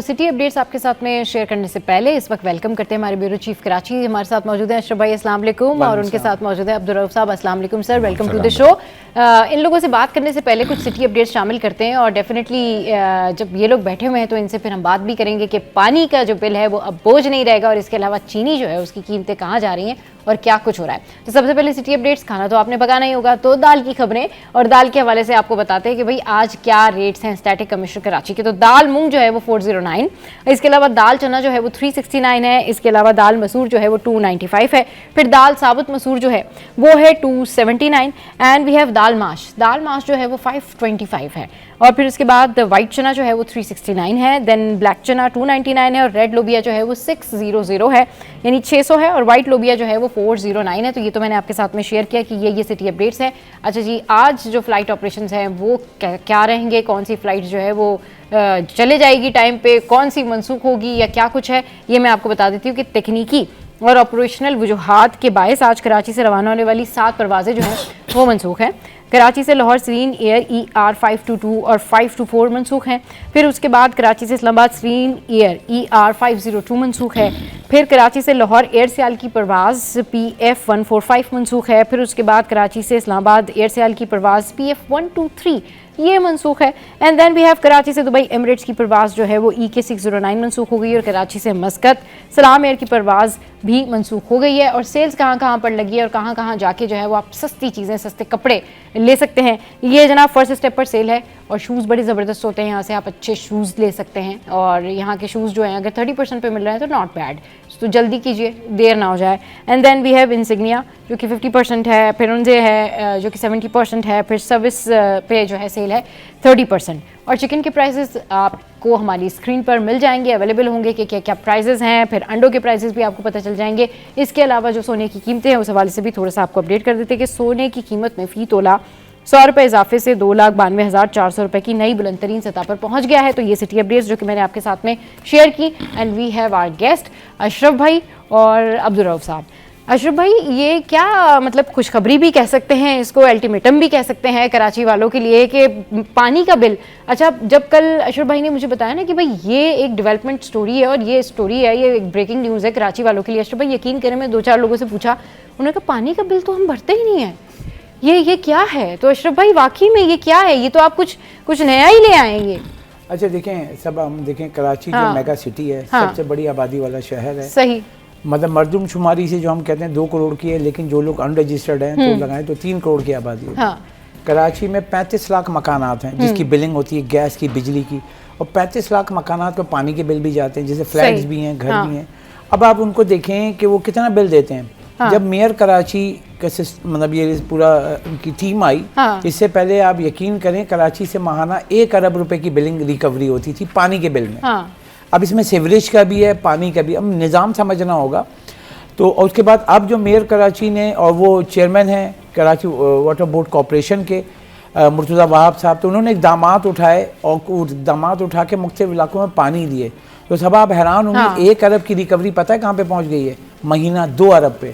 तो city updates आपके साथ में शेयर करने से पहले इस वक्त वेलकम करते हैं हमारे ब्यूरो चीफ कराची। हमारे साथ मौजूद हैं अशरफ भाई, अस्सलाम वालेकुम, और उनके साथ मौजूद है अब्दुल रऊफ साहब। अस्सलाम वालेकुम sir, welcome to the show. इन लोगों से बात करने से पहले कुछ सिटी अपडेट्स शामिल करते हैं, और डेफिनेटली जब ये लोग बैठे हुए हैं तो इनसे फिर हम बात भी करेंगे कि पानी का जो बिल है वो अब बोझ नहीं रहेगा, और इसके अलावा चीनी जो है उसकी कीमतें कहाँ जा रही हैं और क्या कुछ हो रहा है। तो सबसे पहले सिटी अपडेट्स, खाना तो आपने पकाना ही होगा, तो दाल की खबरें, और दाल के हवाले से आपको बताते हैं कि भाई आज क्या रेट्स हैं स्टैटिक कमीशन कराची के। तो दाल मूंग जो है वो 409, इसके अलावा दाल चना जो है वो 369 है, इसके अलावा दाल मसूर जो है वो 295 है, फिर दाल साबुत मसूर जो है वो है 279, एंड वी हैव दाल माश जो है वो 525 है, और फिर उसके बाद वाइट चना जो है वो 369 है, देन ब्लैक चना 299 है, और रेड लोबिया जो है वो 600 है, यानी 600 है, और वाइट लोबिया जो है वो 409 है। तो ये तो मैंने आपके साथ में शेयर किया कि ये सिटी अपडेट्स हैं। अच्छा जी, आज जो फ्लाइट ऑपरेशंस हैं वो क्या रहेंगे, कौन सी फ्लाइट जो है वो चले जाएगी टाइम पे, कौन सी मनसूख होगी या क्या कुछ है, ये मैं आपको बता देती हूँ कि तकनीकी और ऑपरेशनल वजूहात के बायस आज कराची से रवाना होने वाली 7 परवाजें जो हैं वो मनसूख हैं। कराची से लाहौर सरीन एयर ER 522 और 524 मनसूख हैं। फिर उसके बाद कराची से इस्लामाबाद सरीन एयर ER 502 मनसूख है। फिर कराची से लाहौर एयर सियाल की परवाज़ PF 145 मनसूख है। फिर उसके बाद कराची से इस्लामाबाद एयर सियाल की परवाज़ PF 123 ये मनसूख है। And then we have Karachi से दुबई एमिरेट्स की परवाज़ जो है वो EK 609 मनसूख हो गई, और कराची से मस्कत सलाम एयर की परवाज़ भी मनसूख हो गई है। और सेल्स कहाँ पर लगी है और कहाँ जाके जो है वो आप सस्ती चीज़ें, सस्ते कपड़े ले सकते हैं। ये जनाब फर्स्ट स्टेप पर सेल है, और शूज़ बड़े ज़बरदस्त होते हैं, यहाँ से आप अच्छे शूज़ ले सकते हैं, और यहाँ के शूज़ जो हैं अगर 30% पे मिल रहे हैं तो नॉट बैड, तो जल्दी कीजिए, देर ना हो जाए। And then we have insignia जो कि 50% है, फिर उनसे है जो कि 70% है, फिर सर्विस पे जो है सेल है 30%। और चिकन के प्राइसेस आपको हमारी स्क्रीन पर मिल जाएंगे, अवेलेबल होंगे कि क्या क्या प्राइसेस हैं, फिर अंडों के प्राइसेस भी आपको पता चल जाएंगे। इसके अलावा जो सोने की कीमतें हैं उस हवाले से भी थोड़ा सा आपको अपडेट कर देते हैं कि सोने की कीमत में फ़ी तोला 100 रुपये इजाफे से 2,92,400 रुपये की नई बुलंद तरीन सतह पर पहुंच गया है। तो ये सिटी अपडेट्स जो कि मैंने आपके साथ में शेयर की, and we have our guest Ashraf भाई और अब्दुल रऊफ साहब। अशरफ भाई, ये क्या मतलब खुशखबरी भी कह सकते हैं इसको, अल्टीमेटम भी कह सकते हैं कराची वालों के लिए कि पानी का बिल। अच्छा, जब कल अशरफ भाई ने मुझे बताया ना कि भाई ये एक डेवलपमेंट स्टोरी है, और ये स्टोरी है, ये एक ब्रेकिंग न्यूज़ है कराची वालों के लिए। अशरफ भाई, यकीन करें, मैं 2-4 लोगों से पूछा, उन्होंने कहा पानी का बिल तो हम भरते ही नहीं है, ये क्या है। तो अशरफ भाई, वाकई में ये क्या है? ये तो आप कुछ नया ही ले आएंगे। अच्छा देखें, सब हम देखें, कराची जो मेगा सिटी है, सबसे बड़ी आबादी वाला शहर है। सही, मतलब मरदमशुमारी से जो हम कहते हैं 2 करोड़ की है, लेकिन जो लोग अनरजिस्टर्ड हैं तो लगाएं तो 3 करोड़ की आबादी है। कराची में 35 लाख मकानात हैं जिसकी बिलिंग होती है गैस की, बिजली की, और 35 लाख मकानात पर पानी के बिल भी जाते हैं, जैसे फ्लैट्स भी हैं, घर भी हैं। अब आप उनको देखें कि वो कितना बिल देते हैं। जब मेयर कराची का मतलब ये पूरा उनकी टीम आई, इससे पहले आप यकीन करें कराची से माहाना 1 अरब रुपए की बिलिंग रिकवरी होती थी पानी के बिल में। अब इसमें सीवरेज का भी है, पानी का भी, अब निज़ाम समझना होगा। तो उसके बाद अब जो मेयर कराची ने, और वो चेयरमैन हैं कराची वाटर बोर्ड कॉरपोरेशन के मुर्तज़ा वहाब साहब, तो उन्होंने इक़दामात उठाए, और इक़दामात उठा के मुख्तलिफ इलाकों में पानी दिए। तो सब आप हैरान होंगे, 1 अरब की रिकवरी पता है कहाँ पे पहुँच गई है? महीना 2 अरब पे।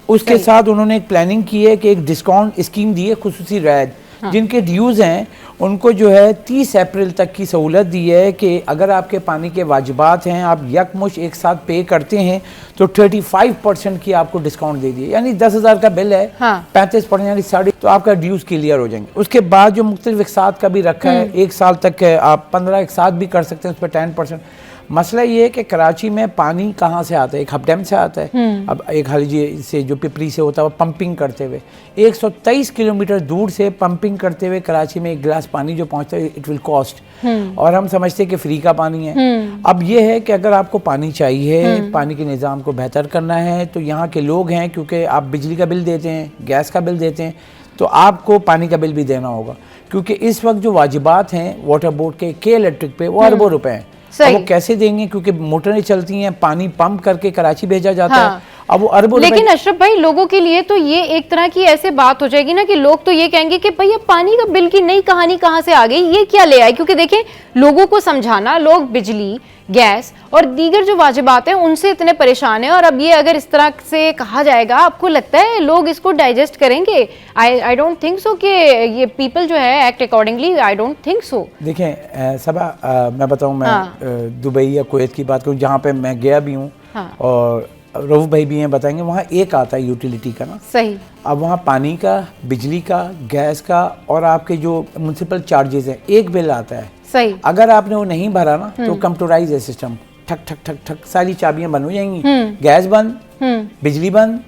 उसके साथ उन्होंने एक प्लानिंग की है कि एक डिस्काउंट स्कीम दी है, खुसूसी रैद जिनके ड्यूज़ हैं उनको जो है 30 अप्रैल तक की सहूलत दी है कि अगर आपके पानी के वाजिबात हैं, आप यकमुश्त एक साथ पे करते हैं, तो 35% की आपको डिस्काउंट दे दिए। यानी 10,000 का बिल है, 35% यानी 60, तो आपका ड्यूज़ क्लियर हो जाएंगे। उसके बाद जो मुख्तलिफ इकसात का भी रखा है, 1 साल तक आप 15 इकसात भी कर सकते हैं, उस पर 10%। मसला ये है कि कराची में पानी कहाँ से आता है? एक हबडैम से आता है। अब एक हालीजी से जो पिपरी से होता है वो पंपिंग करते हुए 123 किलोमीटर दूर से पंपिंग करते हुए कराची में 1 गिलास पानी जो पहुँचता है, इट विल कॉस्ट, और हम समझते हैं कि फ्री का पानी है। अब ये है कि अगर आपको पानी चाहिए, पानी के निज़ाम को बेहतर करना है, तो यहाँ के लोग हैं, क्योंकि आप बिजली का बिल देते हैं, गैस का बिल देते हैं, तो आपको पानी का बिल भी देना होगा, क्योंकि इस वक्त जो वाजिबात हैं वाटर बोर्ड के इलेक्ट्रिक पे वो अरबों रुपए हैं। वो कैसे देंगे? क्योंकि मोटरें चलती हैं, पानी पंप करके कराची भेजा जाता है, अब वो अरबों लेकिन अशरफ भाई लोगों के लिए तो ये एक तरह की ऐसे बात हो जाएगी ना कि लोग तो ये कहेंगे कि भैया पानी का बिल की नई कहानी कहां से आ गई, ये क्या ले आए? क्योंकि देखें लोगों को समझाना, लोग बिजली, गैस और दीगर जो वाजिबात हैं उनसे इतने परेशान हैं, और अब ये अगर इस तरह से कहा जाएगा, आपको लगता है लोग इसको डाइजेस्ट करेंगे? आई डोंट थिंक सो कि ये पीपल जो है act accordingly, I don't think so. देखें सबा, मैं बताऊं, मैं दुबई या कुवैत की बात करूं जहां पे मैं गया भी हूं, और रऊफ भाई भी हैं बताएंगे, वहाँ एक आता है यूटिलिटी का ना, सही। अब वहाँ पानी का, बिजली का, गैस का और आपके जो म्युनिसिपल चार्जेस हैं, एक बिल आता है। सही। अगर आपने वो नहीं भरा ना तो कंप्यूटराइज है सिस्टम, ठक ठक ठक ठक सारी चाबियां बंद हो जाएंगी, गैस बंद, बिजली बंद,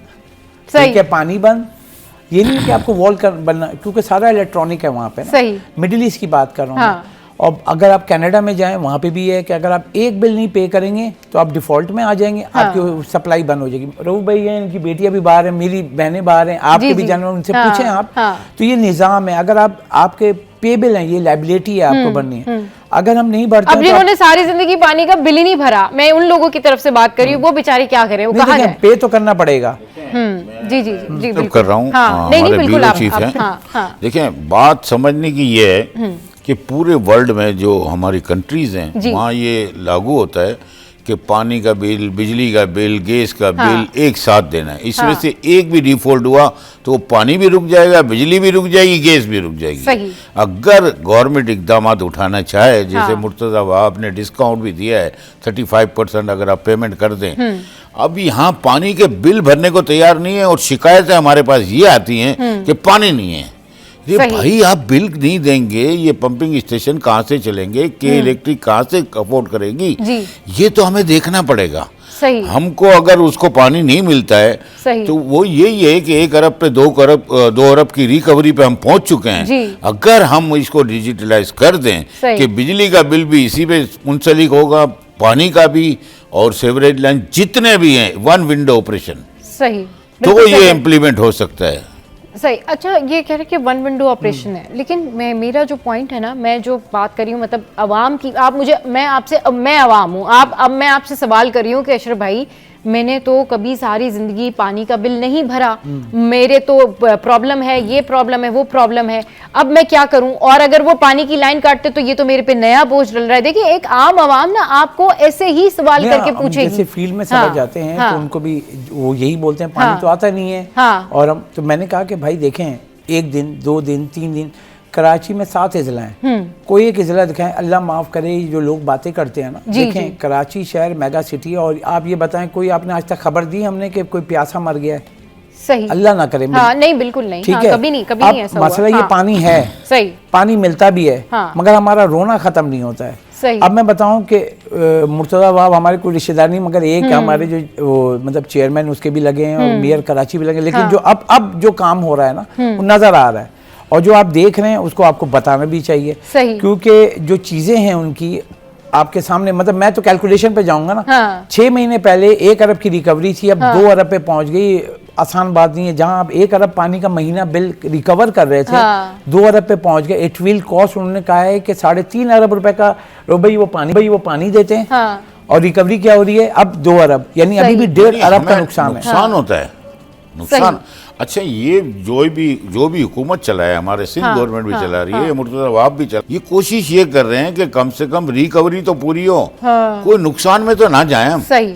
ठीक है, पानी बंद। ये नहीं कि आपको वॉल कर बनना, क्योंकि सारा इलेक्ट्रॉनिक है वहाँ पे ना। सही। मिडिल ईस्ट की बात कर रहा हूँ। और अगर आप कनाडा में जाएं वहाँ पे भी है कि अगर आप एक बिल नहीं पे करेंगे तो आप डिफॉल्ट में आ जाएंगे, आपकी सप्लाई बंद हो जाएगी। रऊफ भाई हैं, इनकी बेटियां भी बाहर हैं, मेरी बहनें बाहर हैं, आपके भी जानवर, उनसे पूछें आप। तो ये निज़ाम है, अगर आप आपके पे बिल हैं, ये लाइबिलिटी है आपको भरनी है। अगर हम नहीं भरते, अब जिन्होंने सारी जिंदगी पानी का बिल ही नहीं भरा, मैं उन लोगों की तरफ से बात कर रही हूँ, वो बेचारे क्या करें, वो कहाँ जाए? पे तो करना पड़ेगा। जी जी जी बिल्कुल कर रहा हूँ। नहीं बिल्कुल आप देखें, बात समझने की ये है कि पूरे वर्ल्ड में जो हमारी कंट्रीज हैं वहाँ ये लागू होता है कि पानी का बिल, बिजली का बिल, गैस का बिल एक साथ देना है। इसमें से एक भी डिफॉल्ट हुआ तो पानी भी रुक जाएगा, बिजली भी रुक जाएगी, गैस भी रुक जाएगी। अगर गवर्नमेंट इकदाम उठाना चाहे, जैसे मुर्तज़ा वहाब ने डिस्काउंट भी दिया है 35% अगर आप पेमेंट कर दें, अब यहाँ पानी के बिल भरने को तैयार नहीं है और शिकायतें हमारे पास ये आती हैं कि पानी नहीं है। ये भाई आप बिल नहीं देंगे, ये पंपिंग स्टेशन कहाँ से चलेंगे, के इलेक्ट्रिक कहाँ से अफोर्ड करेगी, ये तो हमें देखना पड़ेगा। सही। हमको अगर उसको पानी नहीं मिलता है तो वो यही है कि 1 अरब पे 2 अरब की रिकवरी पे हम पहुंच चुके हैं। अगर हम इसको डिजिटलाइज कर दें कि बिजली का बिल भी इसी पे मुंसलिक होगा, पानी का भी, और सेवरेज लाइन जितने भी हैं, 1 विंडो ऑपरेशन, सही, तो ये इम्प्लीमेंट हो सकता है। सही। अच्छा, ये कह रहे कि 1 विंडो ऑपरेशन है, लेकिन मेरा जो पॉइंट है ना, मैं जो बात कर रही हूँ, मतलब अवाम की, आप मुझे, मैं अवाम हूँ, अब मैं आपसे सवाल कर रही हूँ कि अशरफ भाई, मैंने तो कभी सारी जिंदगी पानी का बिल नहीं भरा, मेरे तो प्रॉब्लम है, ये प्रॉब्लम है, वो प्रॉब्लम है, अब मैं क्या करूं? और अगर वो पानी की लाइन काटते तो ये तो मेरे पे नया बोझ डल रहा है। देखिए, एक आम आवाम ना आपको ऐसे ही सवाल करके पूछेगी। जैसे फील्ड में समझ जाते हैं तो उनको भी वो यही बोलते हैं, पानी तो आता नहीं है। और हम तो, मैंने कहा कि भाई देखें, 1 दिन, 2 दिन, 3 दिन, कराची में 7 इजला हैं, कोई एक इजला दिखाएं, अल्लाह माफ़ करे जो लोग बातें करते हैं ना। देखें, कराची शहर मेगा सिटी है, और आप ये बताएं, कोई आपने आज तक खबर दी हमने कि कोई प्यासा मर गया है? सही। अल्लाह ना करे। नहीं, बिल्कुल नहीं। ठीक है, कभी नहीं ऐसा हुआ। मसला ये पानी है, सही, पानी मिलता भी है, मगर हमारा रोना खत्म नहीं होता है। सही। अब मैं बताऊं कि मुर्तज़ा वहाब हमारे कोई रिश्तेदार नहीं, मगर एक हमारे जो मतलब चेयरमैन उसके भी लगे हैं और मेयर कराची भी लगे, लेकिन जो अब जो काम हो रहा है ना, वो नजर आ रहा है, और जो आप देख रहे हैं उसको आपको बताना भी चाहिए। क्योंकि जो चीजें हैं उनकी आपके सामने, मतलब मैं तो कैलकुलेशन पे जाऊंगा ना। 6 महीने पहले 1 अरब की रिकवरी थी, अब 2 अरब पे पहुंच गई। आसान बात नहीं है, जहां आप 1 अरब पानी का महीना बिल रिकवर कर रहे थे, 2 अरब पे पहुंच गए। इट विल कॉस्ट, उन्होंने कहा है कि 3.5 अरब रुपए का भाई वो पानी देते हैं, और रिकवरी क्या हो रही है अब 2 अरब, यानी अभी भी 1.5 अरब का नुकसान होता है। नुकसान। अच्छा, ये जो भी हुकूमत चला है, हमारे सिंध गवर्नमेंट भी चला रही है, मुर्तज़ा वहाब भी चला, ये कोशिश ये कर रहे हैं कि कम से कम रिकवरी तो पूरी हो, कोई नुकसान में तो ना जाए हम। सही।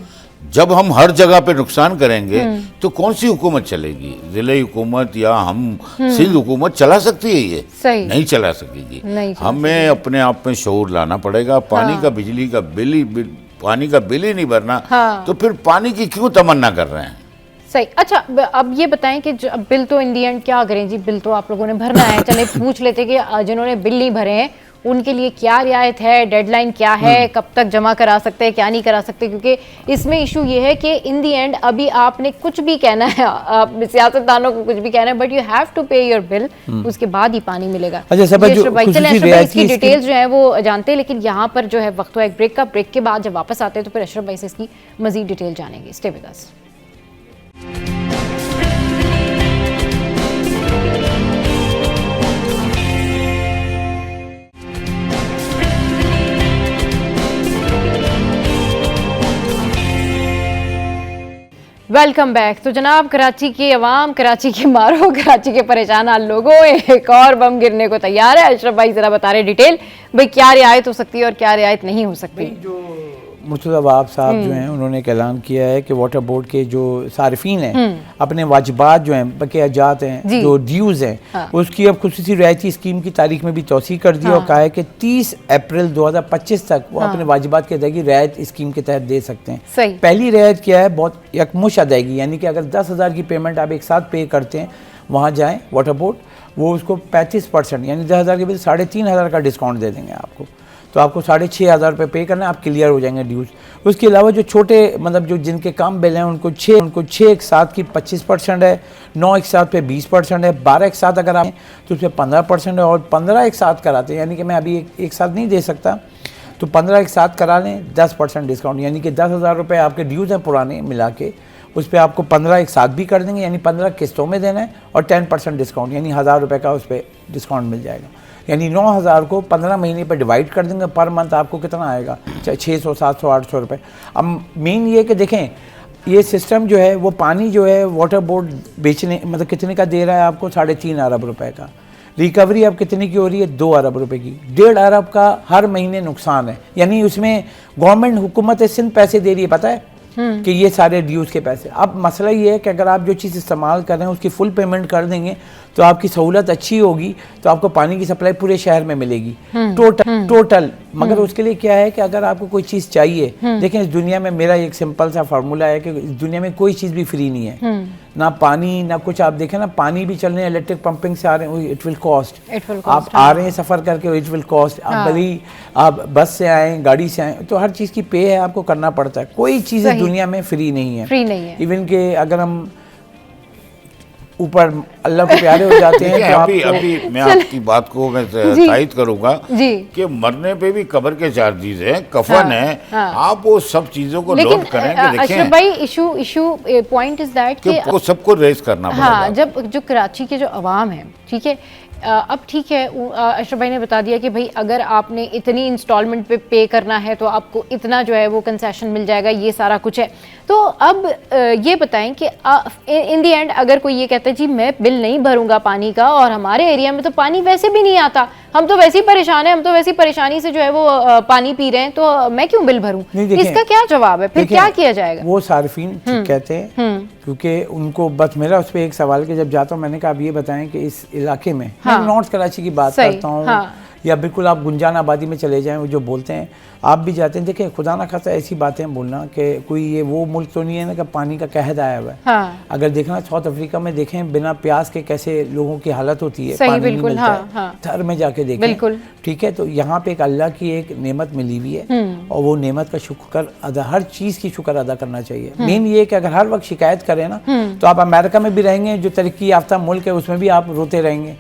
जब हम हर जगह पे नुकसान करेंगे तो कौन सी हुकूमत चलेगी? जिले हुकूमत या हम सिंध हुकूमत चला सकती है? ये नहीं चला सकेगी। हमें अपने आप में शऊर लाना पड़ेगा। पानी का, बिजली का पानी का बिल ही नहीं भरना, तो फिर पानी की क्यों तमन्ना कर रहे हैं? सही। अच्छा, अब ये बताएं कि बिल तो इन दी एंड क्या करें जी, बिल तो आप लोगों ने भरना है। चले पूछ लेते कि जिन्होंने बिल नहीं भरे हैं उनके लिए क्या रियायत है, डेडलाइन क्या है, कब तक जमा करा सकते हैं, क्या नहीं करा सकते? क्योंकि इसमें इशू ये है कि इन दी एंड अभी आपने कुछ भी कहना है, सियासतदानों को कुछ भी कहना है, बट यू हैव टू पे योर बिल, उसके बाद ही पानी मिलेगा। अच्छा, इसकी डिटेल्स जो है वो जानते हैं, लेकिन यहाँ पर जो है वक्त हुआ एक ब्रेक का। ब्रेक के बाद जब वापस आते हैं तो फिर अशरफ भाई से इसकी मजीद डिटेल जानेंगे। Stay with us. Welcome back. तो जनाब, कराची की अवाम, कराची के मारो, कराची के परेशान हाल लोगों, एक और बम गिरने को तैयार है। अशरफ भाई जरा बता रहे डिटेल, भाई क्या रियायत हो सकती है और क्या रियायत नहीं हो सकती। जो मुर्तज़ा वहाब साहब जो हैं उन्होंने एक ऐलान किया है कि वाटर बोर्ड के जो सारिफीन हैं अपने वाजिबात जो हैं, बक़ियाजात हैं, जो ड्यूज़ हैं, हाँ। उसकी अब खुसूसी रियायती स्कीम की तारीख में भी तौसीह कर दी और कहा है कि 30 अप्रैल 2025 तक वो अपने वाजिबात की अदायगी रियायत स्कीम के तहत दे सकते हैं। सही। पहली रियायत क्या है, बहुत यकमुश्त अदायगी, यानी कि अगर 10,000 की पेमेंट आप एक साथ पे करते हैं, वहाँ जाएँ वाटर बोर्ड, वो उसको 35% यानी 10,000 के बजाय 3,500 का डिस्काउंट दे देंगे आपको। तो आपको 6,500 रुपये पे करना है, आप क्लियर हो जाएंगे ड्यूज। उसके अलावा जो छोटे मतलब जो जिनके कम बिल हैं उनको 6 एक साथ की 25% है, 9 एक साथ पे 20% है, 12 एक साथ अगर आप तो उसमें 15% है, और 15 एक साथ कराते हैं, यानी कि मैं अभी एक साथ नहीं दे सकता, तो 15 एक साथ करा लें 10% डिस्काउंट, यानी कि 10,000 रुपये आपके ड्यूज हैं पुराने मिला के, उस पर आपको 15 एक साथ भी कर देंगे, यानी 15 किस्तों में देना है, और 10% डिस्काउंट यानी 1,000 रुपये का उस पर डिस्काउंट मिल जाएगा। यानी 9,000 को 15 महीने पर डिवाइड कर देंगे, पर मंथ आपको कितना आएगा, 600, 700, 800 रुपये। अब मेन ये कि देखें, ये सिस्टम जो है वो पानी जो है वाटर बोर्ड बेचने मतलब कितने का दे रहा है आपको, 3.5 अरब रुपए का। रिकवरी अब कितने की हो रही है, 2 अरब रुपए की। 1.5 अरब का हर महीने नुकसान है, यानी उसमें गवर्नमेंट हुकूमत सिंध पैसे दे रही है, पता है कि ये सारे ड्यूज के पैसे। अब मसला ये है कि अगर आप जो चीज़ इस्तेमाल कर रहे हैं उसकी फुल पेमेंट कर देंगे तो आपकी सहूलत अच्छी होगी, तो आपको पानी की सप्लाई पूरे शहर में मिलेगी टोटल। मगर उसके लिए क्या है कि अगर आपको कोई चीज़ चाहिए, देखें इस दुनिया में मेरा एक सिंपल सा फार्मूला है कि इस दुनिया में कोई चीज़ भी फ्री नहीं है, ना पानी ना कुछ। आप देखें ना, पानी भी चल रहे हैं इलेक्ट्रिक पंपिंग से आ रहे हैं, इट विल कॉस्ट। आप आ रहे हैं सफ़र करके, इट विल कॉस्ट। आप भले आप बस से आए, गाड़ी से आए, तो हर चीज़ की पे है, आपको करना पड़ता है। कोई चीज़ दुनिया में फ्री नहीं है। इवन के अगर हम ऊपर अल्लाह को प्यारे हो जाते हैं तो अभी मैं आपकी बात को मैं तायद करूंगा कि मरने पे भी कब्र के चार्जेस हैं, कफन है, आप वो सब चीजों को नोट करें कि देखें। अशरफ भाई, इशू पॉइंट इज दैट कि सबको रेस करना पड़ेगा। हाँ, जब जो कराची के जो अवाम है, ठीक है, अब ठीक है, अशरफ भाई ने बता दिया कि भाई अगर आपने इतनी इंस्टॉलमेंट पे करना है तो आपको इतना जो है वो कंसेशन मिल जाएगा, ये सारा कुछ है। तो अब ये बताएं कि इन दी एंड अगर कोई ये कहता है जी मैं बिल नहीं भरूंगा पानी का, और हमारे एरिया में तो पानी वैसे भी नहीं आता, हम तो वैसे ही परेशान हैं, हम तो वैसी परेशानी से जो है वो पानी पी रहे हैं, तो मैं क्यों बिल भरूं? इसका क्या जवाब है, फिर क्या किया जाएगा? वो सार्फिन ठीक कहते हैं, क्योंकि उनको बस मेरा उस पर एक सवाल कि जब जाता हूँ मैंने कहा आप ये बताएं कि इस इलाके में, मैं नॉर्थ कराची की बात करता हूँ, या बिल्कुल आप गुंजान आबादी में चले जाएं, वो जो बोलते हैं आप भी जाते हैं, देखें खुदा ना खासा ऐसी बातें बोलना कि कोई ये वो मुल्क तो नहीं है ना कि पानी का कहद आया हुआ है। हाँ। अगर देखना साउथ अफ्रीका में देखें, बिना प्यास के कैसे लोगों की हालत होती है, सही, पानी बिल्कुल, नहीं मिलता है, थर में जाके देखें, ठीक है। तो यहाँ पे एक अल्लाह की एक नेमत मिली हुई है, और वो नेमत का शुक्र अदा, हर चीज़ की शुक्र अदा करना चाहिए। मेन ये कि अगर हर वक्त शिकायत करें ना, तो आप अमेरिका में भी रहेंगे, जो तरक्की याफ्ता मुल्क है उसमें भी आप रोते रहेंगे।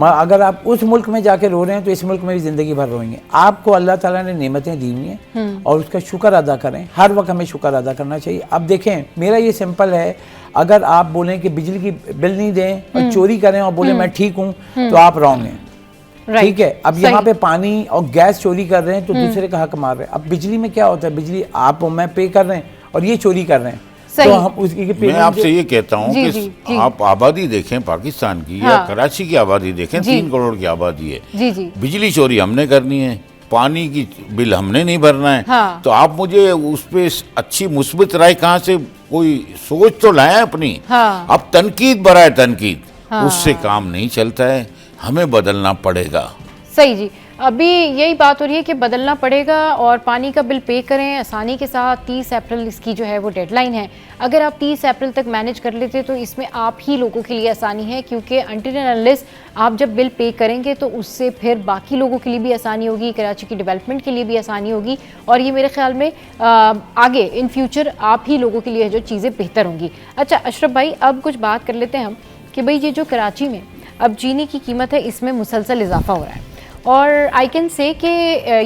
अगर आप उस मुल्क में जाके रो रहे हैं तो इस मुल्क में भी जिंदगी भर रोएंगे। आपको अल्लाह ताला ने नेमतें दी हुई हैं और उसका शुक्र अदा करें, हर वक्त हमें शुक्र अदा करना चाहिए। अब देखें, मेरा ये सिंपल है, अगर आप बोलें कि बिजली की बिल नहीं दें और चोरी करें और बोले मैं ठीक हूँ, तो आप रॉन्ग हैं, ठीक है। अब यहाँ पे पानी और गैस चोरी कर रहे हैं तो दूसरे का हक मार रहे हैं। अब बिजली में क्या होता है, बिजली आप मैं पे कर रहे हैं और ये चोरी कर रहे हैं, तो हम उसकी मैं आपसे ये कहता हूँ कि आप आबादी देखें पाकिस्तान की, या कराची की आबादी देखें, 3 करोड़ की आबादी है। बिजली चोरी हमने करनी है, पानी की बिल हमने नहीं भरना है। तो आप मुझे उस पर अच्छी मुस्बित राय कहाँ से, कोई सोच तो लाए अपनी। अब तनकीद बराए तनकीद, उससे काम नहीं चलता है, हमें बदलना पड़ेगा। सही जी, अभी यही बात हो रही है कि बदलना पड़ेगा और पानी का बिल पे करें आसानी के साथ। 30 अप्रैल इसकी जो है वो डेडलाइन है। अगर आप 30 अप्रैल तक मैनेज कर लेते तो इसमें आप ही लोगों के लिए आसानी है, क्योंकि अनटिल एंड अनलेस आप जब बिल पे करेंगे तो उससे फिर बाकी लोगों के लिए भी आसानी होगी, कराची की डेवलपमेंट के लिए भी आसानी होगी, और ये मेरे ख्याल में आगे इन फ्यूचर आप ही लोगों के लिए जो चीज़ें बेहतर होंगी। अच्छा अशरफ भाई, अब कुछ बात कर लेते हैं हम कि भाई ये जो कराची में अब चीनी की कीमत है, इसमें मुसलसल इजाफा हो रहा है, और आई कैन से कि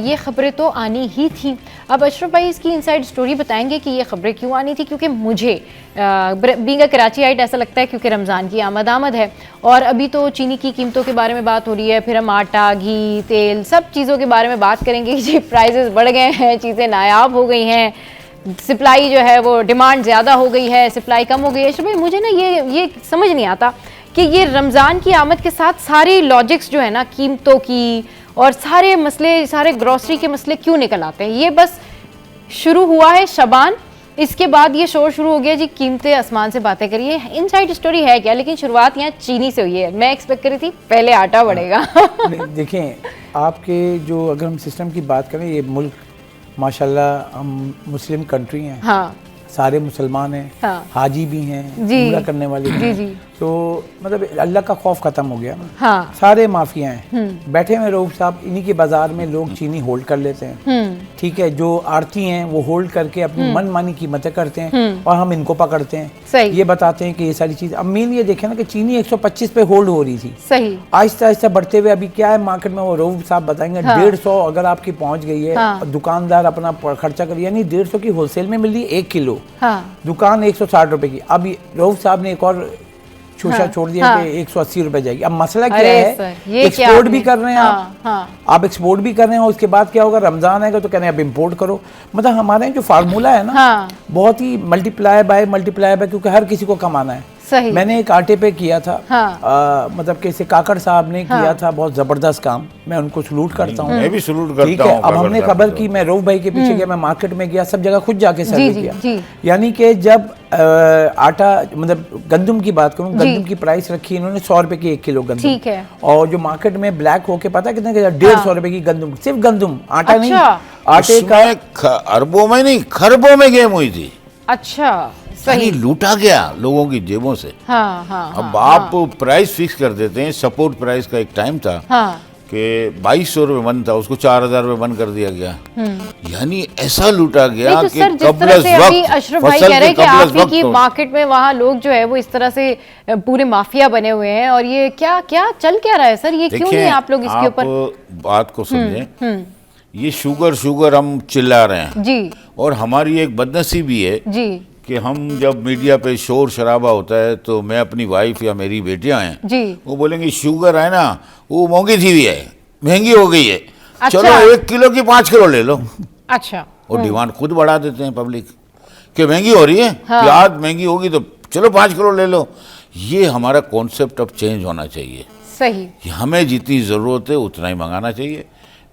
ये ख़बरें तो आनी ही थी। अब अशरफ भाई इसकी इनसाइड स्टोरी बताएंगे कि ये ख़बरें क्यों आनी थी, क्योंकि मुझे बीइंग अ कराचीआइट ऐसा लगता है क्योंकि रमज़ान की आमद है, और अभी तो चीनी की कीमतों के बारे में बात हो रही है, फिर हम आटा, घी, तेल, सब चीज़ों के बारे में बात करेंगे कि जी प्राइसेस बढ़ गए हैं, चीज़ें नायाब हो गई हैं, सप्लाई जो है वो डिमांड ज़्यादा हो गई है, सप्लाई कम हो गई है। अशरफ भाई मुझे ना ये समझ नहीं आता कि ये रमज़ान की आमद के साथ सारी लॉजिक्स जो है ना कीमतों की और सारे मसले, सारे ग्रॉसरी के मसले क्यों निकल आते हैं। ये बस शुरू हुआ है शबान, इसके बाद ये शोर शुरू हो गया जी कीमतें आसमान से बातें करिए। इनसाइड स्टोरी है क्या, लेकिन शुरुआत यहाँ चीनी से हुई है। मैं एक्सपेक्ट करी थी पहले आटा बढ़ेगा। देखें आपके जो अगर हम सिस्टम की बात करें, ये मुल्क माशाल्लाह हम मुस्लिम कंट्री हैं, हाँ सारे मुसलमान हैं, हाँ। हाजी भी हैं, उम्रा करने वाले भी जी हैं। जी। तो मतलब अल्लाह का खौफ खत्म हो गया ना, हाँ। सारे माफिया हैं बैठे हुए। रऊफ साहब इन्हीं के बाजार में लोग चीनी होल्ड कर लेते हैं, ठीक है, जो आड़ती हैं वो होल्ड करके अपनी मनमानी कीमतें करते हैं और हम इनको पकड़ते हैं, सही। ये बताते हैं कि ये सारी चीज। अब मेन ये देखें ना कि चीनी 125 पे होल्ड हो रही थी, सही, आहिस्ता आहिस्ता बढ़ते हुए अभी क्या है मार्केट में, वो रऊफ साहब बताएंगे। हाँ। 150 अगर आपकी पहुंच गई है, हाँ। दुकानदार अपना खर्चा कर, यानी 150 की होलसेल में मिल रही है 1 किलो, हाँ दुकान 160 रुपए की। अब रऊफ साहब ने एक और शोशा हाँ, छोड़ दिया हाँ। कि 180 रुपए जाएगी। अब मसला क्या अरे है, सर, ये क्या एक्सपोर्ट भी आपने- कर रहे हैं हाँ, हाँ। आप एक्सपोर्ट भी कर रहे हैं, और उसके बाद क्या होगा, रमजान आएगा तो कहने अब इम्पोर्ट करो। मतलब हमारे जो फार्मूला है ना, हाँ। बहुत ही मल्टीप्लाई बाय, क्योंकि हर किसी को कमाना है। सही। मैंने एक आटे पे किया था, हाँ। मतलब कैसे काकड़ साहब ने हाँ। किया था, बहुत जबरदस्त काम, मैं उनको सलूट करता हूँ। मैं भी सलूट ठीक करता है, हूँ। अब हमने काकड़ खबर साहब की, मैं रऊफ भाई के पीछे गया, मैं मार्केट में गया, सब जगह खुद जाके सर्वे जी, किया। जी। यानी कि जब आटा, मतलब गंदम की बात करूं, गंदम की प्राइस रखी इन्होंने 100 रुपए की 1 किलो गंदम, ठीक है। और जो मार्केट में ब्लैक होके पता है कितने का, 150 रुपए की गंदम, सिर्फ गंदम, आटा नहीं, अच्छा। आटे का। उसमें अरबों में नहीं खरबों में गेम हुई थी, अच्छा, यानी सही। लूटा गया लोगों की जेबों से। हाँ हाँ अब आप प्राइस फिक्स कर देते हैं। सपोर्ट प्राइस का एक टाइम था हाँ कि 2200 रुपये मन था, उसको 4000 रुपये मन कर दिया गया। यानी ऐसा लूटा गया नहीं तो कि सर, जिस तरह से अभी अशरफ भाई कह रहे हैं कि आप ही की मार्केट में वहाँ लोग जो है वो इस तरह से पूरे माफिया बने हुए हैं, और ये क्या क्या चल क्या रहा है सर, ये क्यों नहीं आप लोग इसके ऊपर बात को समझें। ये शुगर हम चिल्ला रहे हैं जी, और हमारी एक बदनसीबी है जी कि हम जब मीडिया पे शोर शराबा होता है तो मैं अपनी वाइफ या मेरी बेटियां हैं, जी, वो बोलेंगे शुगर है ना वो महंगी थी हुई है, महंगी हो गई है, अच्छा। चलो 1 किलो की 5 किलो ले लो। अच्छा, और डिमांड खुद बढ़ा देते हैं पब्लिक कि महंगी हो रही है, हाँ। प्याज महंगी होगी तो चलो 5 किलो ले लो। ये हमारा कॉन्सेप्ट अब चेंज होना चाहिए। सही। हमें जितनी ज़रूरत है उतना ही मंगाना चाहिए।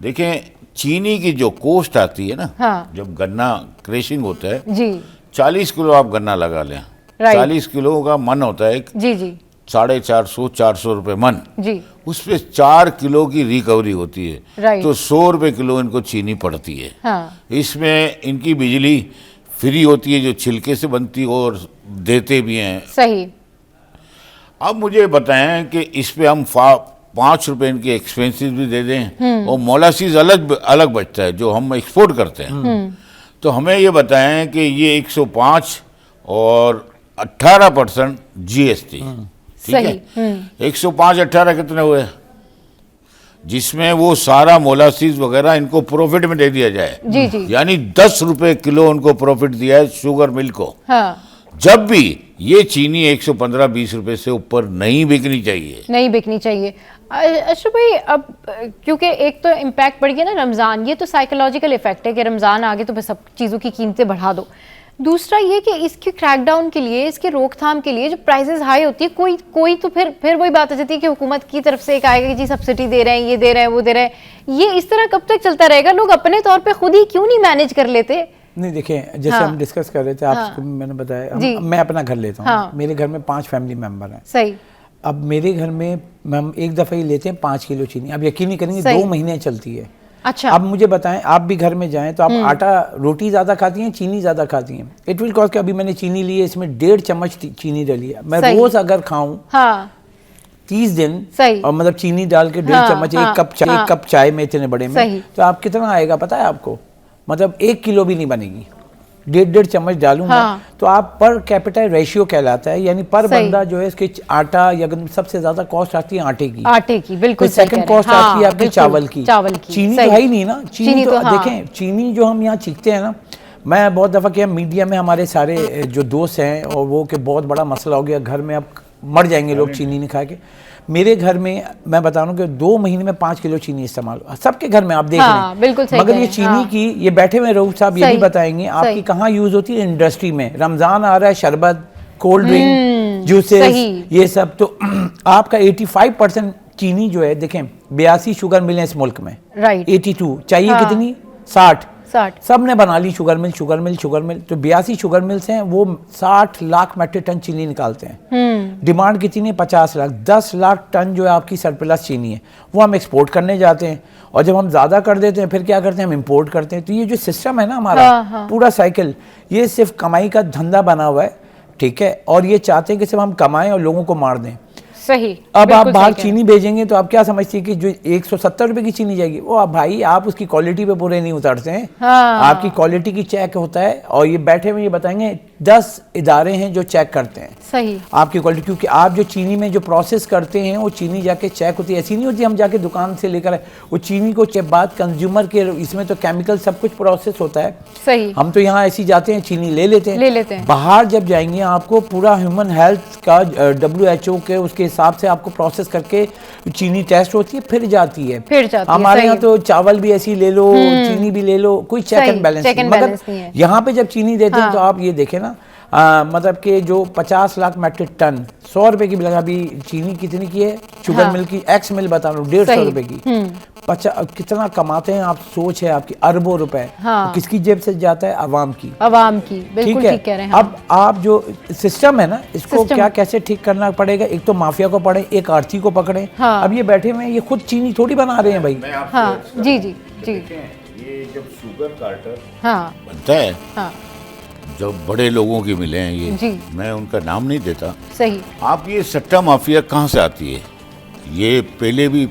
देखें चीनी की जो कॉस्ट आती है ना, हाँ। जब गन्ना क्रेशिंग होता है, जी 40 किलो आप गन्ना लगा लें, राइट। 40 किलो का मन होता है जी जी 450-400 रुपये मन, जी, उस पर 4 किलो की रिकवरी होती है, राइट। तो 100 रुपये किलो इनको चीनी पड़ती है। हाँ इसमें इनकी बिजली फ्री होती है जो छिलके से बनती है और देते भी हैं। सही। अब मुझे बताएं कि इस पे हम 5 रुपए इनके एक्सपेंसिस भी दे दें और मोलासीज अलग बचता है जो हम एक्सपोर्ट करते हैं, तो हमें ये बताएं कि ये 105 और 18% GST, ठीक है। 105-18 कितने हुए, जिसमें वो सारा मोलासीज वगैरह इनको प्रॉफिट में दे दिया जाए। जी जी यानी 10 रुपए किलो उनको प्रॉफिट दिया है शुगर मिल को। हाँ, जब भी ये चीनी 115-20 रुपए से ऊपर नहीं बिकनी चाहिए, नहीं बिकनी चाहिए। अशरफ भाई, अब क्योंकि एक तो इम्पैक्ट बढ़ गया ना रमज़ान, ये तो साइकोलॉजिकल इफेक्ट है कि रमज़ान आगे तो फिर सब चीज़ों की कीमतें बढ़ा दो। दूसरा ये कि इसके क्रैकडाउन के लिए, इसके रोकथाम के लिए जो प्राइसेस हाई होती है, कोई तो फिर वही बात आ जाती है कि हुकूमत की तरफ से एक आएगा कि जी सब्सिडी दे रहे हैं, ये दे रहे हैं, वो दे रहे हैं। ये इस तरह कब तक चलता रहेगा? लोग अपने तौर पे खुद ही क्यों नहीं मैनेज कर लेते? नहीं देखें, जैसे हाँ। हम डिस्कस कर रहे थे, आपको मैंने बताया, मैं अपना घर लेता हूँ। हाँ। मेरे घर में 5 फैमिली मेंबर हैं। सही। अब मेरे घर में हम एक दफ़ा ही लेते हैं 5 किलो चीनी। अब यकीन नहीं करेंगे, सही। 2 महीने चलती है। अच्छा। अब मुझे बताएं, आप भी घर में जाएं तो आप आटा रोटी ज़्यादा खाती हैं, चीनी ज़्यादा खाती हैं? इट विल कॉज, अभी मैंने चीनी ली है, इसमें 1.5 चम्मच चीनी डाली है। मैं सही। रोज़ अगर खाऊं हाँ 30 दिन, सही। और मतलब चीनी डाल के 1.5 हाँ, चम्मच, हाँ, 1 कप चाय में, इतने बड़े में, सही। तो आप कितना आएगा पता है आपको? मतलब 1 किलो भी नहीं बनेगी। 1.5 चम्मच डालूंगा। हाँ। तो आप पर कैपिटा रेशियो कहलाता है, यानी पर सही। बंदा जो है इसके आटा या सबसे ज्यादा कॉस्ट आती है आटे की। आटे की बिल्कुल सही कह सेकंड रहे हैं। कॉस्ट आती है हाँ, आपकी बिल्कुल, चावल की। चीनी सही। तो है ही नहीं ना। चीनी तो हाँ। देखें, चीनी जो हम यहाँ चीखते हैं ना, मैं बहुत दफ़ा किया मीडिया में, हमारे सारे जो दोस्त हैं और वो कि बहुत बड़ा मसला हो गया घर में, अब मर जाएंगे लोग चीनी नहीं खा के। मेरे घर में मैं बता रहा हूँ कि 2 महीने में 5 किलो चीनी इस्तेमाल, सबके घर में आप देख रहे हैं। बिल्कुल सही मगर ये चीनी की, ये बैठे हुए रऊफ साहब ये भी बताएंगे आपकी कहाँ यूज होती है इंडस्ट्री में। रमजान आ रहा है, शरबत, कोल्ड ड्रिंक, जूसेस, ये सब। तो आपका 85% चीनी जो है, देखें 82 शुगर मिल है इस मुल्क में, राइट। 82 चाहिए कितनी, 60 सब ने बना ली शुगर मिल। तो 82 शुगर मिल्स हैं, वो 60 लाख मेट्रिक टन चीनी निकालते हैं। डिमांड कितनी है, 50 लाख। 10 लाख टन जो है आपकी सरप्लस चीनी है, वो हम एक्सपोर्ट करने जाते हैं, और जब हम ज्यादा कर देते हैं फिर क्या करते हैं, हम इंपोर्ट करते हैं। तो ये जो सिस्टम है ना हमारा, पूरा साइकिल, ये सिर्फ कमाई का धंधा बना हुआ है, ठीक है। और ये चाहते हैं कि सिर्फ हम कमाएं और लोगों को मार दें। सही। अब आप बाहर चीनी भेजेंगे तो आप क्या समझती है कि जो 170 रुपए की चीनी जाएगी, वो आप भाई आप उसकी क्वालिटी पे पूरे नहीं उतरते हैं। आपकी क्वालिटी की चेक होता है, और ये बैठे हुए ये बताएंगे 10 इदारे हैं जो चेक करते हैं सही आपकी क्वालिटी। क्योंकि आप जो चीनी में जो प्रोसेस करते हैं, वो चीनी जाके चेक होती है। ऐसी नहीं होती हम जाके दुकान से लेकर आए, वो चीनी को बाद कंज्यूमर के, इसमें तो केमिकल सब कुछ प्रोसेस होता है। सही। हम तो यहाँ ऐसी जाते हैं, चीनी ले लेते हैं। बाहर जब जाएंगे आपको पूरा ह्यूमन हेल्थ का WHO के उसके हिसाब से आपको प्रोसेस करके चीनी टेस्ट होती है, फिर जाती है। हमारे यहाँ तो चावल भी ऐसी ले लो, चीनी भी ले लो, कोई चेक एंड बैलेंस नहीं। मगर यहाँ पे जब चीनी देते हैं तो आप ये देखें ना, मतलब कि जो 50 लाख मेट्रिक टन 100 रुपए की लगा, अभी चीनी कितनी की है शुगर मिल की, एक्स मिल बता रहा हूँ 150 रुपए की। कितना कमाते हैं आप, सोच है आपकी, अरबों रुपए। किसकी जेब से जाता है, अवाम की। बिल्कुल ठीक कह रहे हैं। अब आप जो सिस्टम है ना, इसको क्या कैसे ठीक करना पड़ेगा, एक तो माफिया को पकड़े, एक आढ़ती को पकड़े। अब ये बैठे हुए ये खुद चीनी थोड़ी बना रहे हैं भाई। जी। ये जब शुगर कार्टर बनता है, जब बड़े लोगों की मिले हैं ये, मैं उनका नाम नहीं देता, सही। आप ये सट्टा माफिया कहाँ से आती है? ये पहले भी,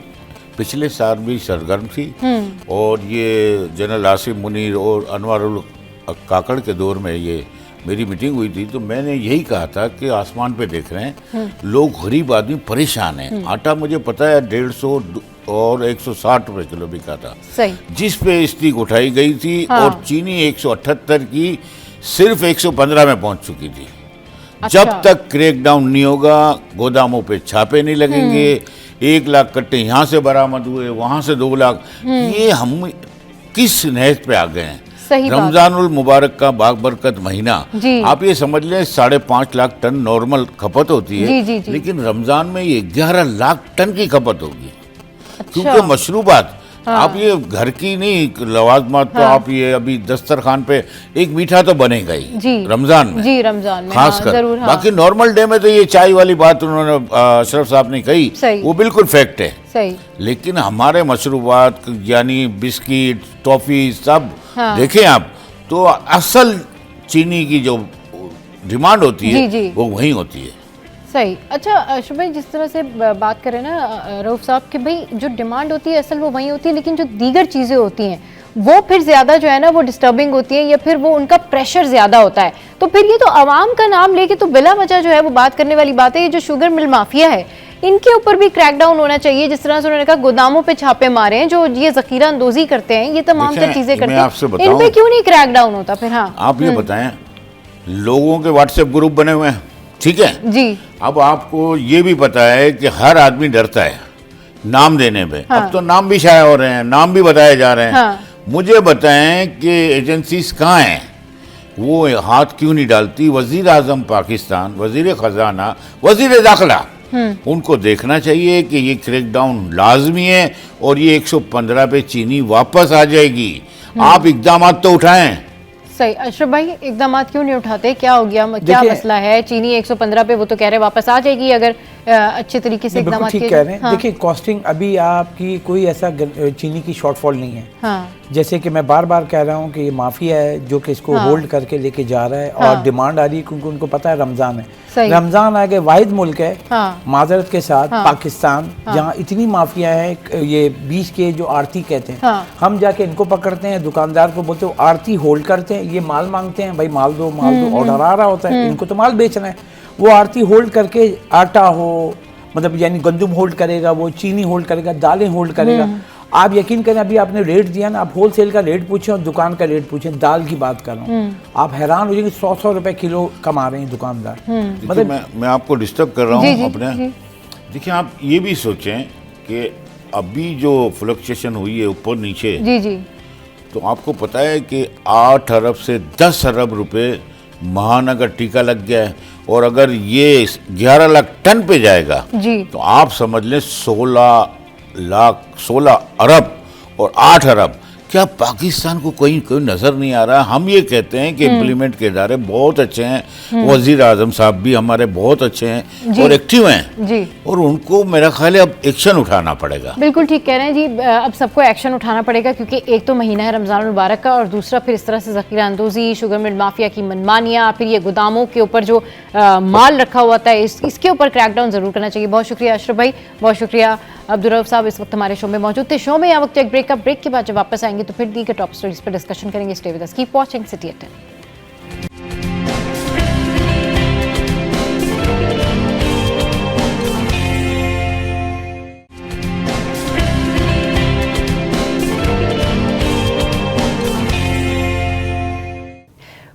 पिछले साल भी सरगर्म थी, और ये जनरल आसिफ मुनीर और अनवारुल काकड़ के दौर में ये मेरी मीटिंग हुई थी, तो मैंने यही कहा था कि आसमान पे देख रहे हैं लोग, गरीब आदमी परेशान हैं। आटा मुझे पता है 150 और 160 रुपए किलो बिका था, जिस पे स्टिक उठाई गई थी, और चीनी 178 की सिर्फ 115 में पहुंच चुकी थी। जब तक क्रैकडाउन नहीं होगा, गोदामों पे छापे नहीं लगेंगे, 1 लाख कट्टे यहाँ से बरामद हुए, वहां से 2 लाख, ये हम किस नहज पे आ गए हैं? रमजानुल मुबारक का बाबरकत महीना, आप ये समझ लें 5.5 लाख टन नॉर्मल खपत होती है, लेकिन रमजान में ये 11 लाख टन की खपत होगी। क्योंकि मशरूबात आप ये घर की नहीं, लवाजमात तो आप ये अभी दस्तरखान पे एक मीठा तो बनेगा ही रमजान में, खासकर। बाकी नॉर्मल डे में तो ये चाय वाली बात उन्होंने अशरफ साहब ने कही, वो बिल्कुल फैक्ट है। लेकिन हमारे मशरूबात यानी बिस्किट, टॉफी सब देखें आप, तो असल चीनी की जो डिमांड होती है वो वहीं होती है। सही। अच्छा अशरफ भाई, जिस तरह से बात करें ना रऊफ साहब कि भाई जो डिमांड होती है असल वो वही होती है, लेकिन जो दीगर चीज़ें होती हैं वो फिर ज़्यादा जो है ना वो डिस्टर्बिंग होती है, या फिर वो उनका प्रेशर ज़्यादा होता है। तो फिर ये तो आवाम का नाम लेके तो बिला वजह जो है वो बात करने वाली बात है। ये जो शुगर मिल माफिया है, इनके ऊपर भी क्रैकडाउन होना चाहिए। जिस तरह से उन्होंने कहा गोदामों पे छापे मारे हैं, जो ये जखीरा अंदोजी करते हैं, ये तमाम चीजें करते हैं, इन पे क्यों नहीं क्रैकडाउन होता फिर? आप ये बताएं, लोगों के व्हाट्सएप ग्रुप बने हुए हैं, ठीक है जी। अब आपको ये भी पता है कि हर आदमी डरता है नाम देने पे। अब तो नाम भी शाया हो रहे हैं, नाम भी बताए जा रहे हैं। मुझे बताएं कि एजेंसीज कहाँ हैं, वो हाथ क्यों नहीं डालती? वजीर आजम पाकिस्तान, वजीर खजाना, वजीर दाखिला, उनको देखना चाहिए कि ये क्रैकडाउन लाजमी है, और ये 115 पे चीनी वापस आ जाएगी। आप इकदाम तो उठाएं। सही। अशरफ भाई, इकदाम क्यों नहीं उठाते? क्या हो गया, क्या मसला है? चीनी 115 पे वो तो कह रहे वापस आ जाएगी अगर अच्छे तरीके से इकदाम ठीक कह रहे हैं। देखिए कॉस्टिंग अभी आपकी कोई ऐसा चीनी की शॉर्टफॉल नहीं है। जैसे कि मैं बार बार कह रहा हूँ कि ये माफिया है जो कि इसको होल्ड करके लेके जा रहा है, और डिमांड आ रही है क्योंकि उनको पता है रमजान है। रमजान आगे वाहिद मुल्क है माजरत के साथ पाकिस्तान, जहाँ इतनी माफिया है, ये बीच के जो आरती कहते हैं, हम जाके इनको पकड़ते हैं, दुकानदार को बोलते हो आरती होल्ड करते हैं, ये माल मांगते हैं, भाई माल दो ऑर्डर आ रहा होता है, इनको तो माल बेचना है। वो आरती होल्ड करके आटा हो, मतलब यानी गंदुम होल्ड करेगा, वो चीनी होल्ड करेगा, दालें होल्ड करेगा। आप यकीन करें, अभी आपने रेट दिया ना, आप होलसेल का रेट पूछें और दुकान का रेट पूछें, दाल की बात कर रहा हूँ, आप हैरान हो जाएंगे, 100 रुपए किलो कमा रहे हैं दुकानदार। मतलब मैं आपको डिस्टर्ब कर रहा हूँ अपने, देखिए, आप ये भी सोचें कि अभी जो फ्लक्चुएशन हुई है ऊपर नीचे, जी जी, तो आपको पता है कि 8 अरब से 10 अरब रुपए महानगर टीका लग गया है, और अगर ये 11 लाख टन पे जाएगा जी, तो आप समझ लें 16 अरब और 8 अरब। क्या पाकिस्तान को कोई नजर नहीं आ रहा? हम ये कहते हैं कि इम्प्लीमेंट के इदारे बहुत अच्छे हैं, वजीर आजम साहब भी हमारे बहुत अच्छे हैं और एक्टिव हैं जी, और उनको मेरा ख्याल है अब एक्शन उठाना पड़ेगा। बिल्कुल ठीक कह रहे हैं जी। अब सबको एक्शन उठाना पड़ेगा, क्योंकि एक तो महीना है रमजान मुबारक का, और दूसरा फिर इस तरह से ज़ख़ीरा अंदोज़ी, शुगर मिल माफिया की मनमानियाँ, फिर ये गोदामों के ऊपर जो माल रखा हुआ था इसके ऊपर क्रैकडाउन ज़रूर करना चाहिए। बहुत शुक्रिया अशरफ भाई, बहुत शुक्रिया अब्दुल रऊफ साहब, इस वक्त हमारे शो में मौजूद थे। शो में यहाँ वक्त एक ब्रेक के बाद जब वापस आएंगे तो फिर दी के टॉप स्टोरीज पर डिस्कशन करेंगे। Stay with us, keep watching city at 10।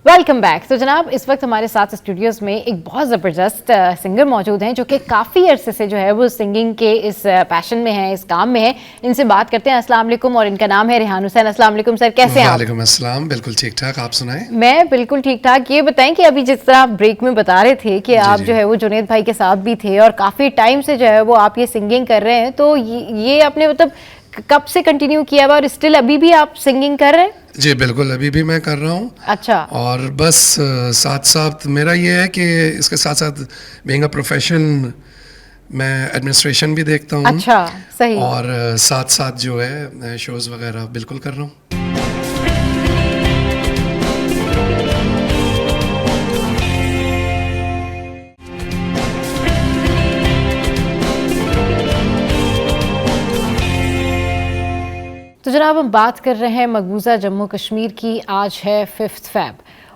Welcome back. तो जनाब, इस वक्त हमारे साथ स्टूडियोज़ में एक बहुत ज़बरदस्त सिंगर मौजूद हैं, जो कि काफ़ी अरसे से जो है वो सिंगिंग के इस पैशन में है, इस काम में है। इनसे बात करते हैं। अस्सलाम वालेकुम, और इनका नाम है रेहान हुसैन। अस्सलाम वालेकुम सर, कैसे हैं आप? वालेकुम अस्सलाम, बिल्कुल ठीक ठाक, आप सुनाएं? मैं बिल्कुल ठीक ठाक। ये बताएं कि अभी जिस तरह आप ब्रेक में बता रहे थे कि आप जो है वो जुनैद भाई के साथ भी थे और काफ़ी टाइम से जो है वो आप ये सिंगिंग कर रहे हैं, तो ये आपने मतलब कब से कंटिन्यू किया हुआ और स्टिल अभी भी आप सिंगिंग कर रहे हैं? जी बिल्कुल, अभी भी मैं कर रहा हूँ। अच्छा। और बस साथ साथ मेरा ये है कि इसके साथ साथ बीइंग अ प्रोफेशन मैं एडमिनिस्ट्रेशन भी देखता हूँ। अच्छा, सही। और साथ साथ जो है शोज़ वगैरह बिल्कुल कर रहा हूँ। तो जनाब, हम बात कर रहे हैं मकबूजा जम्मू कश्मीर की। आज है 5 फ़रवरी,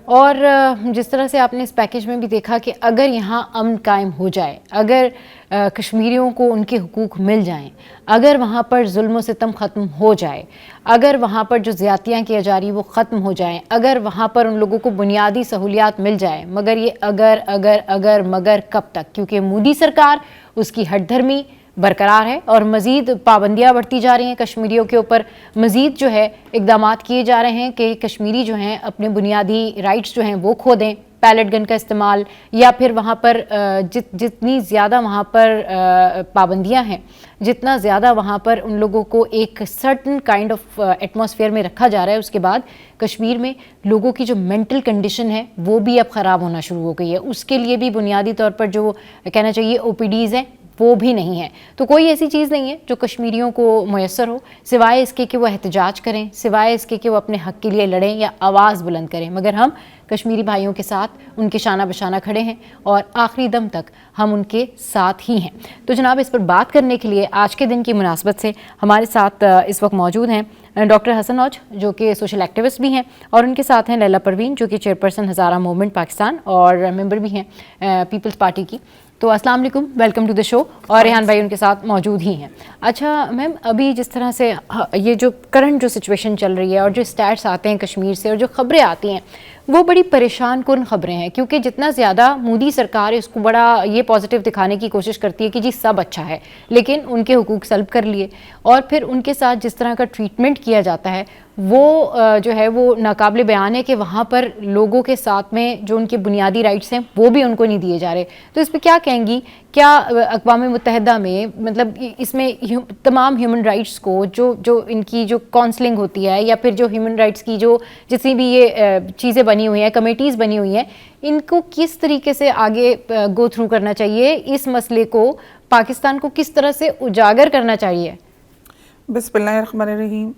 और जिस तरह से आपने इस पैकेज में भी देखा कि अगर यहाँ अमन कायम हो जाए, अगर कश्मीरियों को उनके हुकूक मिल जाएं, अगर वहाँ पर जुल्म सितम ख़त्म हो जाए, अगर वहाँ पर जो ज़्यादतियाँ की जा रही वो ख़त्म हो जाएं, अगर वहाँ पर उन लोगों को बुनियादी सहूलियात मिल जाए, मगर ये अगर मगर कब तक? क्योंकि मोदी सरकार, उसकी हठधर्मी बरकरार है और मज़ीद पाबंदियाँ बढ़ती जा रही हैं कश्मीरियों के ऊपर। मज़ीद जो है इक़दामात किए जा रहे हैं कि कश्मीरी जो हैं अपने बुनियादी राइट्स जो हैं वो खो दें, पैलेट गन का इस्तेमाल, या फिर वहाँ पर जितनी ज़्यादा वहाँ पर पाबंदियाँ हैं, जितना ज़्यादा वहाँ पर उन लोगों को एक सर्टन काइंड ऑफ एटमॉस्फेयर में रखा जा रहा है, उसके बाद कश्मीर में लोगों की जो मेंटल कंडीशन है वो भी अब ख़राब होना शुरू हो गई है। उसके लिए भी बुनियादी तौर पर जो कहना चाहिए OPDs हैं वो भी नहीं है। तो कोई ऐसी चीज़ नहीं है जो कश्मीरियों को मैसर हो, सिवाय इसके कि वो एहतजाज करें, सिवाय इसके कि वो अपने हक़ के लिए लड़ें या आवाज़ बुलंद करें। मगर हम कश्मीरी भाइयों के साथ उनके शाना बशाना खड़े हैं और आखिरी दम तक हम उनके साथ ही हैं। तो जनाब, इस पर बात करने के लिए आज के दिन की मुनासबत से हमारे साथ इस वक्त मौजूद हैं डॉक्टर हसन औज, जो कि सोशल एक्टिविस्ट भी हैं, और उनके साथ हैं लैला परवीन, जो कि चेयरपर्सन हज़ारा मूवमेंट पाकिस्तान और मेंबर भी हैं पीपल्स पार्टी की। तो अस्सलाम वालेकुम, वेलकम टू द शो। और रेहान भाई उनके साथ मौजूद ही हैं। अच्छा मैम, अभी जिस तरह से ये जो करंट जो सिचुएशन चल रही है और जो स्टैट्स आते हैं कश्मीर से और जो खबरें आती हैं वो बड़ी परेशान कुन खबरें हैं, क्योंकि जितना ज़्यादा मोदी सरकार इसको बड़ा ये पॉजिटिव दिखाने की कोशिश करती है कि जी सब अच्छा है, लेकिन उनके हुकूक सल्ब कर लिए, और फिर उनके साथ जिस तरह का ट्रीटमेंट किया जाता है वो जो है वो नाकाबिले बयान है कि वहाँ पर लोगों के साथ में जो उनके बुनियादी राइट्स हैं वो भी उनको नहीं दिए जा रहे। तो इस पर क्या कहेंगी? क्या अक़वाम मुत्तहिदा में मतलब इसमें तमाम ह्यूमन राइट्स को जो इनकी जो काउंसलिंग होती है, या फिर जो ह्यूमन राइट्स की जो जितनी भी ये चीज़ें बनी हुई हैं, कमेटीज़ बनी हुई हैं, इनको किस तरीके से आगे गो थ्रू करना चाहिए? इस मसले को पाकिस्तान को किस तरह से उजागर करना चाहिए? बिस्मिल्लाहिर्रहमानिर्रहीम।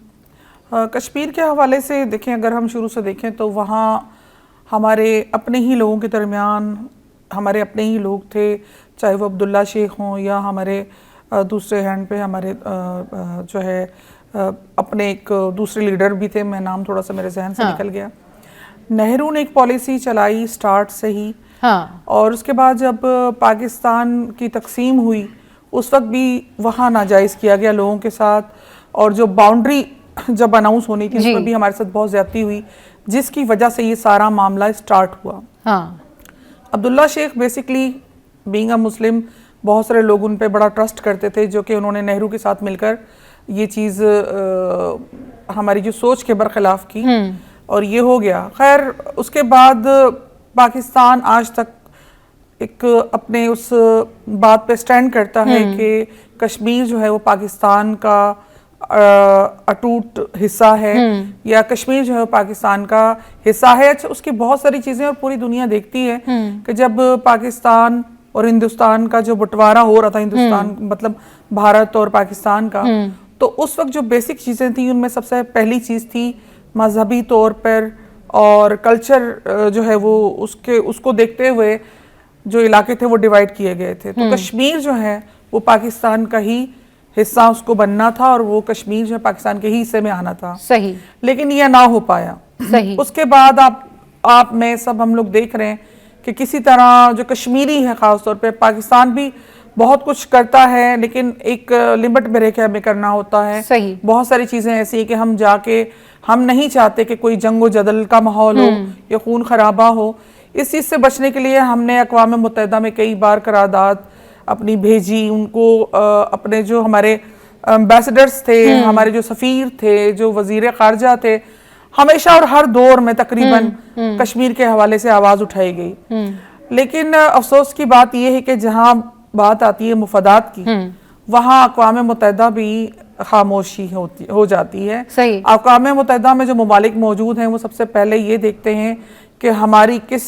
कश्मीर के हवाले से देखें, अगर हम शुरू से देखें तो वहाँ हमारे अपने ही लोगों के दरमियान हमारे अपने ही लोग थे, चाहे वो अब्दुल्ला शेख हों या हमारे दूसरे हैंड पे हमारे जो है अपने एक दूसरे लीडर भी थे, मैं नाम थोड़ा सा मेरे जहन से निकल गया। नेहरू ने एक पॉलिसी चलाई स्टार्ट से ही, और उसके बाद जब पाकिस्तान की तकसीम हुई उस वक्त भी वहाँ नाजायज़ किया गया लोगों के साथ, और जो बाउंड्री जब अनाउंस होनी थी उसमें भी हमारे साथ बहुत ज़्यादती हुई, जिसकी वजह से ये सारा मामला स्टार्ट हुआ। Abdullah Sheikh basically being a Muslim बहुत सारे लोग उन पे बड़ा ट्रस्ट करते थे, जो कि उन्होंने नेहरू के साथ मिलकर ये चीज़ हमारी जो सोच के बरखिलाफ की और ये हो गया। खैर उसके बाद पाकिस्तान आज तक एक अपने उस बात पे स्टैंड करता है कि कश्मीर जो है वो पाकिस्तान का अटूट हिस्सा है, या कश्मीर जो है वो पाकिस्तान का हिस्सा है। अच्छा, उसकी बहुत सारी चीज़ें और पूरी दुनिया देखती है कि जब पाकिस्तान और हिंदुस्तान का जो बंटवारा हो रहा था, हिंदुस्तान मतलब भारत और पाकिस्तान का, तो उस वक्त जो बेसिक चीज़ें थी उनमें सबसे पहली चीज़ थी मजहबी तौर पर और कल्चर जो है वो उसको देखते हुए जो इलाके थे वो डिवाइड किए गए थे। तो कश्मीर जो है वो पाकिस्तान का ही हिस्सा उसको बनना था और वो कश्मीर जो है पाकिस्तान के ही हिस्से में आना था। सही। लेकिन यह ना हो पाया। सही। उसके बाद आप में सब हम लोग देख रहे हैं कि किसी तरह जो कश्मीरी है खास तौर पे, पाकिस्तान भी बहुत कुछ करता है लेकिन एक लिमिट में रह के हमें करना होता है। सही। बहुत सारी चीजें ऐसी है कि हम जाके हम नहीं चाहते कि कोई जंगो जदल का माहौल हो या खून खराबा हो। इस चीज से बचने के लिए हमने अक़वाम मुत्तहिदा में कई बार करारदाद अपनी भेजी, उनको अपने जो हमारे एम्बेसडर्स थे, हमारे जो सफ़ीर थे, जो वजीर ख़ारजा थे, हमेशा और हर दौर में तकरीबन कश्मीर के हवाले से आवाज़ उठाई गई। लेकिन अफसोस की बात यह है कि जहाँ बात आती है मुफादात की, वहाँ अक़वाम मुत्तहिदा भी खामोशी हो जाती है। सही। अक़वाम मुत्तहिदा में जो ममालिक मौजूद हैं वो सबसे पहले ये देखते हैं कि हमारी किस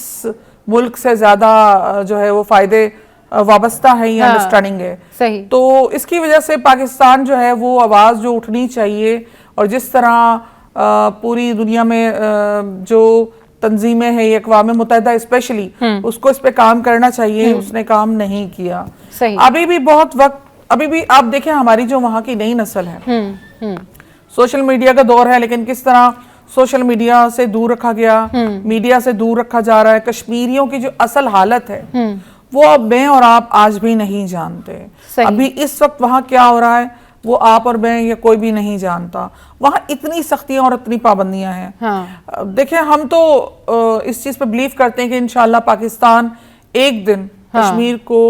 मुल्क से ज़्यादा जो है वो फ़ायदे वाबस्ता है या अंडरस्टैंडिंग है। सही। तो इसकी वजह से पाकिस्तान जो है वो आवाज़ जो उठनी चाहिए, और जिस तरह पूरी दुनिया में जो तंजीमें हैं ये अक़वाम मुत्तहिदा स्पेशली उसको इस पे काम करना चाहिए, उसने काम नहीं किया। सही। अभी भी बहुत वक्त, अभी भी आप देखें हमारी जो वहाँ की नई नस्ल है, सोशल मीडिया का दौर है, लेकिन किस तरह सोशल मीडिया से दूर रखा गया, मीडिया से दूर रखा जा रहा है। कश्मीरियों की जो असल हालत है वो अब मैं और आप आज भी नहीं जानते। अभी इस वक्त वहाँ क्या हो रहा है वो आप और मैं या कोई भी नहीं जानता। वहाँ इतनी सख्तियां और इतनी पाबंदियां हैं। हाँ। देखिए हम तो इस चीज पे बिलीव करते हैं कि इंशाल्लाह पाकिस्तान एक दिन कश्मीर को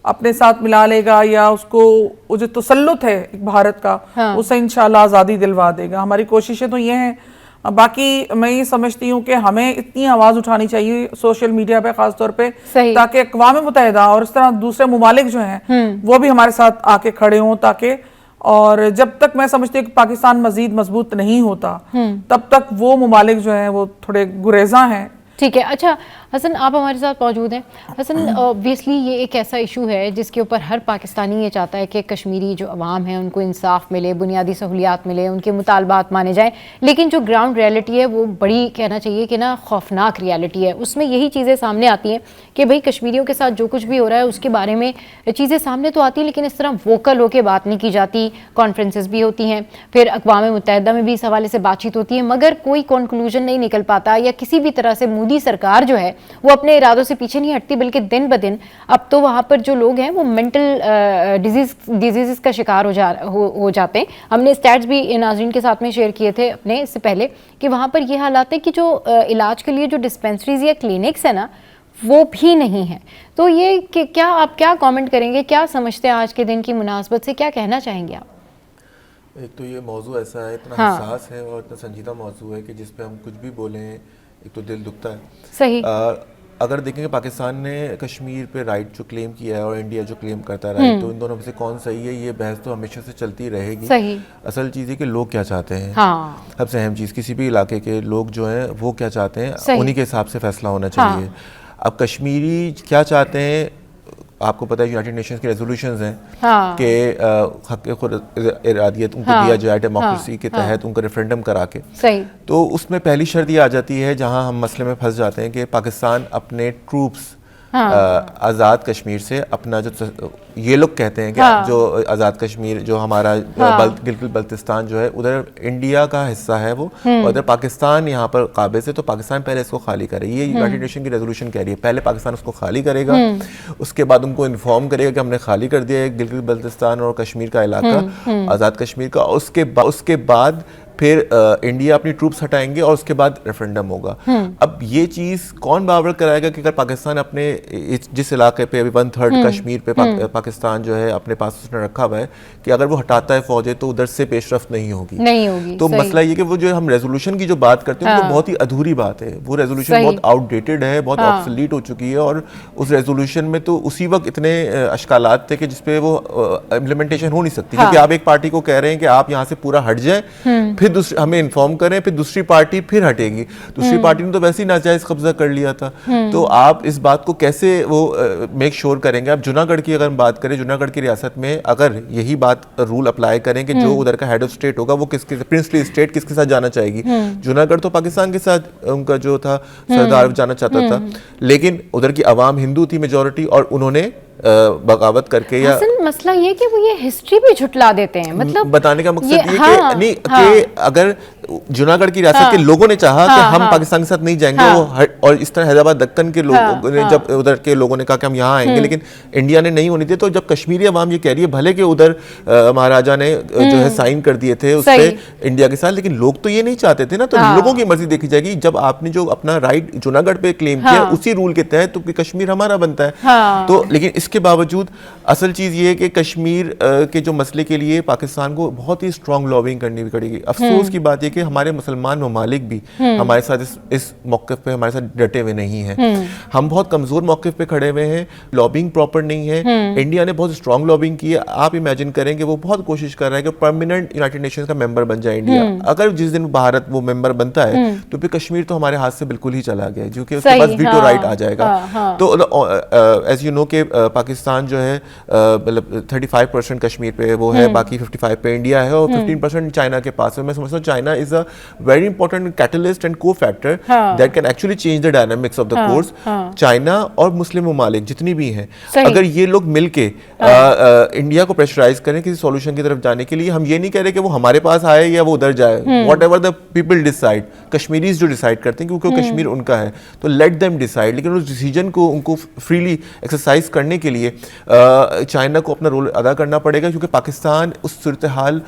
अपने साथ मिला लेगा, या उसको वो जो तसल्लुत है भारत का उसे इंशाल्लाह आज़ादी दिलवा देगा। हमारी कोशिशें तो ये हैं। बाकी मैं ये समझती हूँ कि हमें इतनी आवाज़ उठानी चाहिए सोशल मीडिया पे खास तौर पे, ताकि अक़वाम मुत्तहिदा और इस तरह दूसरे ममालिक जो हैं वो भी हमारे साथ आके खड़े हों, ताकि और जब तक मैं समझती हूँ कि पाकिस्तान मजीद मजबूत नहीं होता तब तक वो ममालिक जो हैं वो थोड़े गुरेजा हैं। ठीक है। अच्छा हसन, आप हमारे साथ मौजूद हैं। हसन, ऑब्वियसली ये एक ऐसा इशू है जिसके ऊपर हर पाकिस्तानी ये चाहता है कि कश्मीरी जो अवाम है उनको इंसाफ मिले, बुनियादी सहूलियात मिले, उनके मुतालबात माने जाएं। लेकिन जो ग्राउंड रियलिटी है वो बड़ी, कहना चाहिए कि ना, खौफनाक रियलिटी है। उसमें यही चीज़ें सामने आती हैं कि भाई कश्मीरियों के साथ जो कुछ भी हो रहा है उसके बारे में चीज़ें सामने तो आती हैं, लेकिन इस तरह वोकल होकर बात नहीं की जाती। कॉन्फ्रेंसेस भी होती हैं, फिर अक़वाम मुत्तहिदा में भी इस हवाले से बातचीत होती है, मगर कोई कंक्लूजन नहीं निकल पाता, या किसी भी तरह से मोदी सरकार जो है वो अपने इरादों से पीछे नहीं हटती, बल्कि दिन ब दिन अब तो वहाँ पर जो लोग हैं वो मेंटल डिजीज़ का शिकार हो जाते हैं। हमने स्टैट्स भी नाज़रीन के साथ में शेयर किए थे अपने इससे पहले कि वहाँ पर ये हालात है कि जो इलाज के लिए जो डिस्पेंसरीज या क्लिनिक्स है ना वो भी नहीं है। तो ये क्या आप क्या कमेंट करेंगे, क्या समझते हैं आज के दिन की मुनासबत से, क्या कहना चाहेंगे आप? एक तो ये मौजू ऐसा है, इतना हसास है और इतना संजीदा मौजू है कि जिस पे हम कुछ भी बोलें एक तो दिल दुखता है। सही। अगर देखेंगे पाकिस्तान ने कश्मीर पे राइट जो क्लेम किया है और इंडिया जो क्लेम करता है राइट, तो इन दोनों में से कौन सही है ये बहस तो हमेशा से चलती रहेगी। सही। असल चीज़ है कि लोग क्या चाहते हैं। हाँ। सबसे अहम चीज़, किसी भी इलाके के लोग जो हैं वो क्या चाहते हैं, उन्हीं के हिसाब से फैसला होना चाहिए। अब कश्मीरी क्या चाहते हैं, आपको पता है यूनाइटेड नेशंस के रेजोल्यूशंस हैं कि हक खुद इरादियत उनको दिया जाए डेमोक्रेसी के तहत, उनका रेफरेंडम करा के। सही। तो उसमें पहली शर्त ये आ जाती है जहां हम मसले में फंस जाते हैं कि पाकिस्तान अपने ट्रूप्स आज़ाद कश्मीर से अपना जो ये लोग कहते हैं कि जो आज़ाद कश्मीर जो हमारा गिलगित बल्तिस्तान जो है उधर इंडिया का हिस्सा है वो, और उधर पाकिस्तान यहाँ पर काबिज है, तो पाकिस्तान पहले इसको खाली करे। ये यूनाइटेड नेशन की रेजोल्यूशन कह रही है पहले पाकिस्तान उसको खाली करेगा, उसके बाद उनको इन्फॉर्म करेगा कि हमने खाली कर दिया है गिलगित बल्तिस्तान और कश्मीर का इलाका, आज़ाद कश्मीर का। उसके बाद फिर इंडिया अपनी ट्रूप्स हटाएंगे और उसके बाद रेफरेंडम होगा। अब ये चीज़ कौन बराबर कराएगा कि अगर पाकिस्तान अपने जिस इलाके पे अभी 1/3 कश्मीर पे पाकिस्तान जो है अपने पास उसने रखा हुआ है कि अगर वो हटाता है फौजें तो उधर से पेशरफ्त नहीं होगी। तो मसला ये कि वो जो हम रेजोल्यूशन की जो बात करते हैं वो बहुत ही अधूरी बात है। वो रेजोल्यूशन बहुत आउटडेटेड है, बहुत ऑब्सोलीट हो चुकी है और उस रेजोल्यूशन में तो उसी वक्त इतने अश्कालात थे कि जिसपे वो इम्प्लीमेंटेशन हो नहीं सकती। क्योंकि आप एक पार्टी को कह रहे हैं कि आप यहाँ से पूरा हट जाएं, फिर दूसरी हमें इन्फॉर्म करें, फिर दूसरी पार्टी फिर हटेगी। दूसरी पार्टी ने तो वैसे ही नाजायज कब्जा कर लिया था। तो आप इस बात को कैसे वो मेक श्योर करेंगे? आप जूनागढ़ की अगर हम बात करें, जूनागढ़ की रियासत में अगर यही बात रूल अप्लाई करें कि जो उधर का हेड ऑफ स्टेट होगा वो किसके प्रिंसली स्टेट किसके साथ जाना चाहेगी। जूनागढ़ तो पाकिस्तान के साथ उनका जो था सरदार जाना चाहता था, लेकिन उधर की आवाम हिंदू थी मेजॉरिटी और उन्होंने बगावत करके या मसला ये कि वो ये हिस्ट्री भी झुटला देते हैं। मतलब बताने का मकसद ये कि नहीं कि अगर जूनागढ़ की रियासत के लोगों ने चाहा कि हम पाकिस्तान के साथ नहीं जाएंगे और इस तरह हैदराबाद दक्कन के लोगों ने जब उधर के लोगों ने कहा कि हम यहाँ आएंगे, लेकिन इंडिया ने नहीं होने दिया। तो जब कश्मीरी अवाम ये कह रही है भले कि उधर महाराजा ने जो है साइन कर दिए थे उस पर इंडिया के साथ, लेकिन लोग तो ये नहीं चाहते थे ना। तो लोगों की मर्जी देखी जाएगी। जब आपने जो अपना राइट जूनागढ़ पे क्लेम किया उसी रूल के तहत तो कश्मीर हमारा बनता है। तो लेकिन इसके बावजूद असल चीज ये है कि कश्मीर के जो मसले के लिए पाकिस्तान को बहुत ही स्ट्रांग लॉबिंग करनी पड़ेगी। अफसोस की बात यह कि हमारे मुसलमान ममालिक भी हमारे साथ इस मौक़िफ़ पे हमारे साथ डटे हुए नहीं हैं। हम बहुत कमजोर मौक़िफ़ पे खड़े हुए हैं, लॉबिंग प्रॉपर नहीं है। इंडिया ने बहुत स्ट्रांग लॉबिंग की है। आप इमेजिन करें कि वो बहुत कोशिश कर रहा है कि परमानेंट यूनाइटेड नेशंस का मेंबर बन जाए इंडिया। अगर जिस दिन भारत वो मेंबर बनता है तो फिर कश्मीर तो हमारे हाथ से बिल्कुल ही चला गया, क्योंकि उसके पास वीटो राइट आ जाएगा। तो एज यू नो कि पाकिस्तान जो है मतलब 35% कश्मीर पे वो है, बाकी 55 पे इंडिया है और 15% चाइना के पास है। मैं समझता हूँ China is a very important catalyst and cofactor that can actually change the dynamics of the course. China और मुस्लिम ममालिक जितनी भी हैं, अगर ये लोग मिलके इंडिया को प्रेशराइज करें किसी सॉल्यूशन की तरफ जाने के लिए, हम ये नहीं कह रहे कि वो हमारे पास आए या वो उधर जाए, what ever the people decide, Kashmiris जो डिसाइड करते हैं क्योंकि कश्मीर उनका है तो लेट देम डिसाइड। लेकिन उस डिसीजन को उनको फ्रीली एक्सरसाइज करने के लिए चाइना को अपना रोल अदा करना पड़ेगा, क्योंकि पाकिस्तान उस सूरत हाल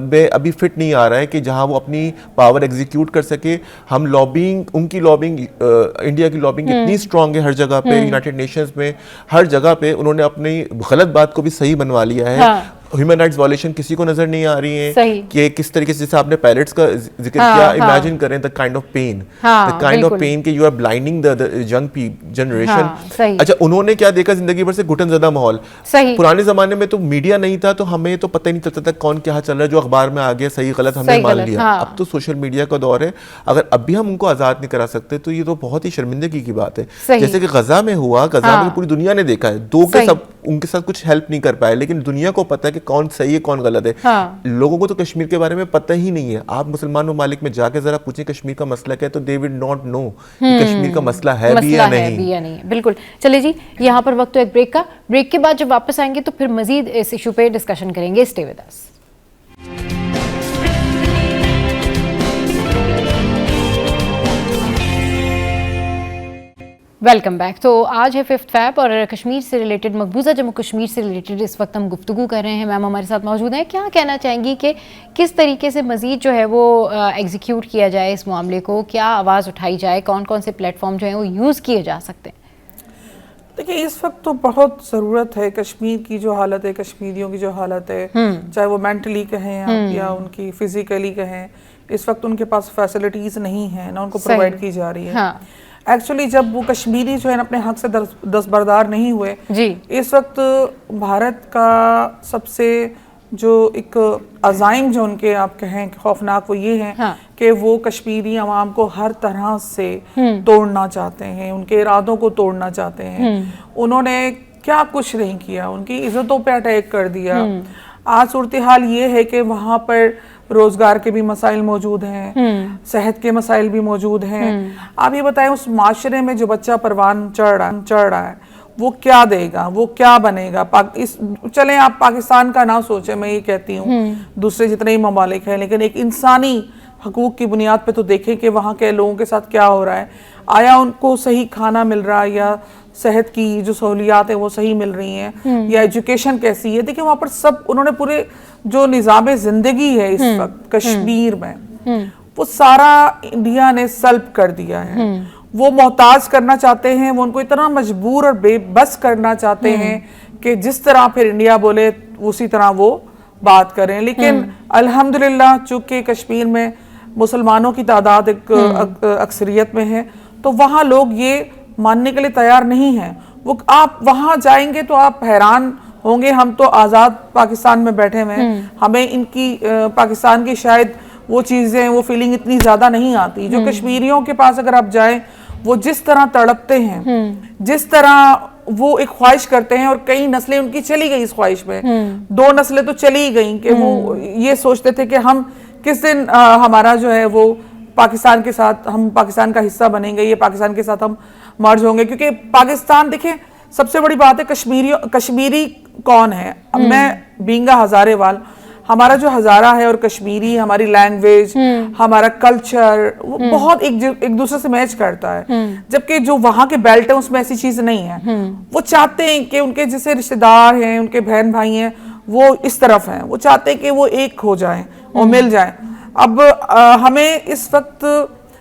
में अभी फिट नहीं आ रहा है कि जहां वो अपनी पावर एग्जीक्यूट कर सके। हम लॉबिंग, उनकी लॉबिंग, इंडिया की लॉबिंग इतनी स्ट्रांग है हर जगह पे, यूनाइटेड नेशंस में हर जगह पे उन्होंने अपनी गलत बात को भी सही बनवा लिया है। ह्यूमन राइट्स वायलेशन किसी को नजर नहीं आ रही है कि किस तरीके से, जैसे आपने पायलट्स का जिक्र किया, इमेजिन करें the kind of pain, the kind of pain कि you are blinding the young generation. अच्छा, उन्होंने क्या देखा जिंदगी भर से घुटनज़दा माहौल। पुराने जमाने में तो मीडिया नहीं था तो हमें तो पता ही नहीं चलता था कौन क्या चल रहा है, जो अखबार में आ गया सही गलत हमने मान लिया। अब तो सोशल मीडिया का दौर है, अगर अब भी हम उनको आजाद नहीं करा सकते तो ये तो बहुत ही शर्मिंदगी की बात है। जैसे कि गजा में हुआ, गजा में पूरी दुनिया ने देखा है, दो के सब उनके साथ कुछ हेल्प नहीं कर पाए, लेकिन दुनिया को पता है कि कौन सही है कौन गलत है। लोगों को तो कश्मीर के बारे में पता ही नहीं है। आप मुसलमान ममालिक में जाके जरा पूछें कश्मीर का मसला क्या है तो they will not know Kashmir का मसला है भी या नहीं। बिल्कुल। चलिए जी, यहाँ पर वक्त तो एक ब्रेक का। ब्रेक के बाद जब वापस आएंगे तो फिर मजीद इस इशू पे डिस्कशन करेंगे। Stay with us. Welcome back. तो आज है 5 फैब और कश्मीर से रिलेटेड, मकबूजा जम्मू कश्मीर से रिलेटेड इस वक्त हम गुफ्तगू कर रहे हैं। मैम हमारे साथ मौजूद हैं। क्या कहना चाहेंगी कि किस तरीके से मज़ीद जो है वो एग्जीक्यूट किया जाए इस मामले को, क्या आवाज़ उठाई जाए, कौन कौन से प्लेटफॉर्म जो हैं वो यूज़ किए जा सकते हैं? देखिए, इस वक्त तो बहुत ज़रूरत है। कश्मीर की जो हालत है, कश्मीरियों की जो हालत है, चाहे वो मेंटली कहें आप या उनकी फिजिकली कहें, इस वक्त उनके पास फैसिलिटीज़ नहीं है ना उनको प्रोवाइड की जा रही है। एक्चुअली जब वो कश्मीरी जो है अपने हक से दस्तबरदार नहीं हुए जी, इस वक्त भारत का सबसे जो एक अज़ाइम जो उनके आप कहें खौफनाक वो ये है कि वो कश्मीरी अवाम को हर तरह से तोड़ना चाहते हैं, उनके इरादों को तोड़ना चाहते हैं। उन्होंने क्या कुछ नहीं किया, उनकी इज्जतों पे अटैक कर दिया। आज सूरत हाल ये है कि वहाँ पर रोजगार के भी मसाइल मौजूद हैं, सेहत के मसाइल भी मौजूद हैं। आप ये बताएं, उस माशरे में जो बच्चा परवान चढ़ रहा है वो क्या देगा, वो क्या बनेगा? चलें आप पाकिस्तान का ना सोचें, मैं ये कहती हूँ दूसरे जितने ही ममालिक हैं, लेकिन एक इंसानी हकूक की बुनियाद पे तो देखें कि वहाँ के लोगों के साथ क्या हो रहा है। आया उनको सही खाना मिल रहा है, या सेहत की जो सहूलियात है वो सही मिल रही हैं, या एजुकेशन कैसी है? देखिए वहाँ पर सब उन्होंने पूरे जो निज़ाम ज़िंदगी है इस वक्त कश्मीर में, वो सारा इंडिया ने सल्ब कर दिया है। वो मोहताज करना चाहते हैं, वो उनको इतना मजबूर और बेबस करना चाहते हैं कि जिस तरह फिर इंडिया बोले उसी तरह वो बात करें। लेकिन अल्हम्दुलिल्लाह चूंकि कश्मीर में मुसलमानों की तादाद एक अक्सरियत में है, तो वहाँ लोग ये मानने के लिए तैयार नहीं हैं। वो आप वहाँ जाएंगे तो आप हैरान होंगे, हम तो आज़ाद पाकिस्तान में बैठे हुए हैं, हमें इनकी पाकिस्तान की शायद वो चीज़ें, वो फीलिंग इतनी ज़्यादा नहीं आती। जो कश्मीरियों के पास अगर आप जाएं, वो जिस तरह तड़पते हैं, जिस तरह वो एक ख्वाहिश करते हैं, और कई नस्लें उनकी चली गई इस ख्वाहिश में, 2 नस्लें तो चली गई कि वो ये सोचते थे कि हम किस दिन हमारा जो है वो पाकिस्तान के साथ, हम पाकिस्तान का हिस्सा बनेंगे, ये पाकिस्तान के साथ हम मर्ज होंगे। क्योंकि पाकिस्तान देखिए सबसे बड़ी बात है, कश्मीरी कौन है। अब मैं बींगा हजारेवाल, हमारा जो हजारा है और कश्मीरी, हमारी लैंग्वेज, हमारा कल्चर बहुत एक दूसरे से मैच करता है। जबकि जो वहाँ के बेल्ट है उसमें ऐसी चीज नहीं है। वो चाहते हैं कि उनके जैसे रिश्तेदार हैं, उनके बहन भाई हैं, वो इस तरफ हैं, वो चाहते हैं कि वो एक हो जाएं और मिल जाएं। अब हमें इस वक्त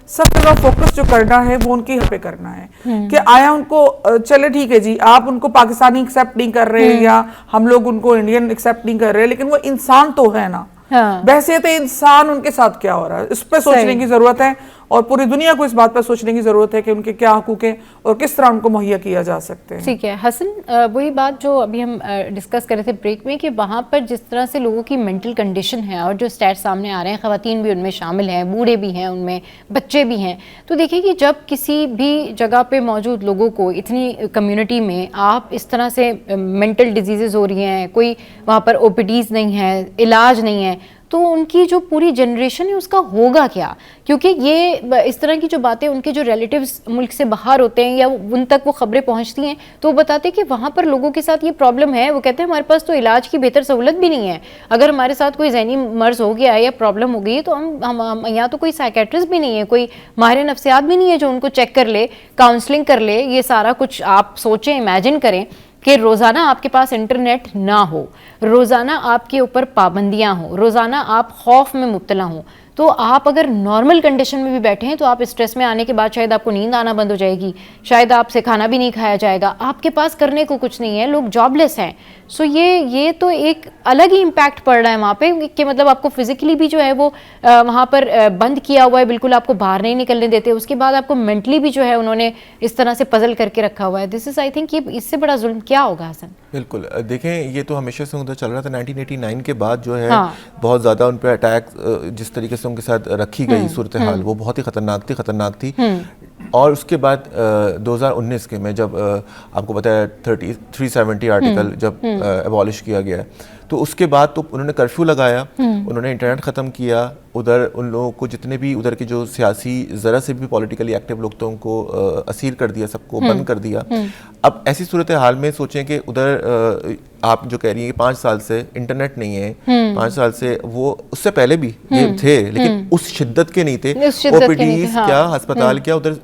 सब जगह फोकस जो करना है वो उनकी पे करना है कि आया उनको चले ठीक है जी, आप उनको पाकिस्तानी एक्सेप्ट नहीं कर रहे या हम लोग उनको इंडियन एक्सेप्ट नहीं कर रहे, लेकिन वो इंसान तो है ना। बहसियत इंसान उनके साथ क्या हो रहा है, इस पे सोचने की जरूरत है, और पूरी दुनिया को इस बात पर सोचने की जरूरत है कि उनके क्या हकूक हैं और किस तरह उनको मुहैया किया जा सकते हैं। ठीक है हसन, वही बात जो अभी हम डिस्कस कर रहे थे ब्रेक में कि वहाँ पर जिस तरह से लोगों की मेंटल कंडीशन है और जो स्टैट सामने आ रहे हैं, ख़वातीन भी उनमें शामिल हैं, बूढ़े भी हैं उनमें, बच्चे भी हैं, तो देखिए कि जब किसी भी जगह पे मौजूद लोगों को, इतनी कम्युनिटी में आप इस तरह से मेंटल डिजीज़ हो रही हैं, कोई वहाँ पर OPDs नहीं है, इलाज नहीं है, तो उनकी जो पूरी जनरेशन है उसका होगा क्या? क्योंकि ये इस तरह की जो बातें उनके जो रिलेटिव्स मुल्क से बाहर होते हैं या उन तक वो खबरें पहुंचती हैं, तो वो बताते हैं कि वहाँ पर लोगों के साथ ये प्रॉब्लम है। वो कहते हैं हमारे पास तो इलाज की बेहतर सहूलत भी नहीं है, अगर हमारे साथ कोई जहनी मर्ज हो गया है या प्रॉब्लम हो गई है तो हम यहाँ तो कोई साइकेट्रिस्ट भी नहीं है, कोई माहिर नफ्सियात भी नहीं है जो उनको चेक कर ले, काउंसलिंग कर ले। ये सारा कुछ आप सोचें, इमेजिन करें कि रोज़ाना आपके पास इंटरनेट ना हो, रोज़ाना आपके ऊपर पाबंदियां हो, रोज़ाना आप खौफ में मुब्तला हों, तो आप अगर नॉर्मल कंडीशन में भी बैठे हैं तो आप स्ट्रेस में आने के बाद शायद आपको नींद आना बंद हो जाएगी, शायद आपसे खाना भी नहीं खाया जाएगा, आपके पास करने को कुछ नहीं है, लोग जॉबलेस हैं। सो ये तो एक अलग ही इम्पैक्ट पड़ रहा है वहाँ पे कि मतलब आपको फिजिकली भी जो है वो वहाँ पर बंद किया हुआ है, बिल्कुल आपको बाहर नहीं निकलने देते, उसके बाद आपको मेंटली भी जो है उन्होंने इस तरह से पजल करके रखा हुआ है। दिस इज आई थिंक ये इससे बड़ा जुल्म क्या होगा हसन? बिल्कुल, देखें ये तो हमेशा से उधर चल रहा था। 1989 के बाद जो है बहुत ज़्यादा उन पर अटैक, जिस तरीके से उनके साथ रखी गई सूरत हाल, वो बहुत ही खतरनाक थी। और उसके बाद 2019 के में जब आपको पता है 370 आर्टिकल जब एबॉलिश किया गया, तो उसके बाद तो उन्होंने कर्फ्यू लगाया, उन्होंने इंटरनेट ख़त्म किया, उधर उन लोगों को जितने भी उधर के जो सियासी ज़रा से भी पॉलिटिकली एक्टिव लोग थे उनको असीर कर दिया, सबको बंद कर दिया। अब ऐसी सूरत हाल में सोचें कि उधर आप जो कह रही हैं कि 5 साल से इंटरनेट नहीं है, 5 साल से, वो उससे पहले भी ये थे लेकिन उस शिद्दत के नहीं थे। OPDs क्या, अस्पताल क्या, उधर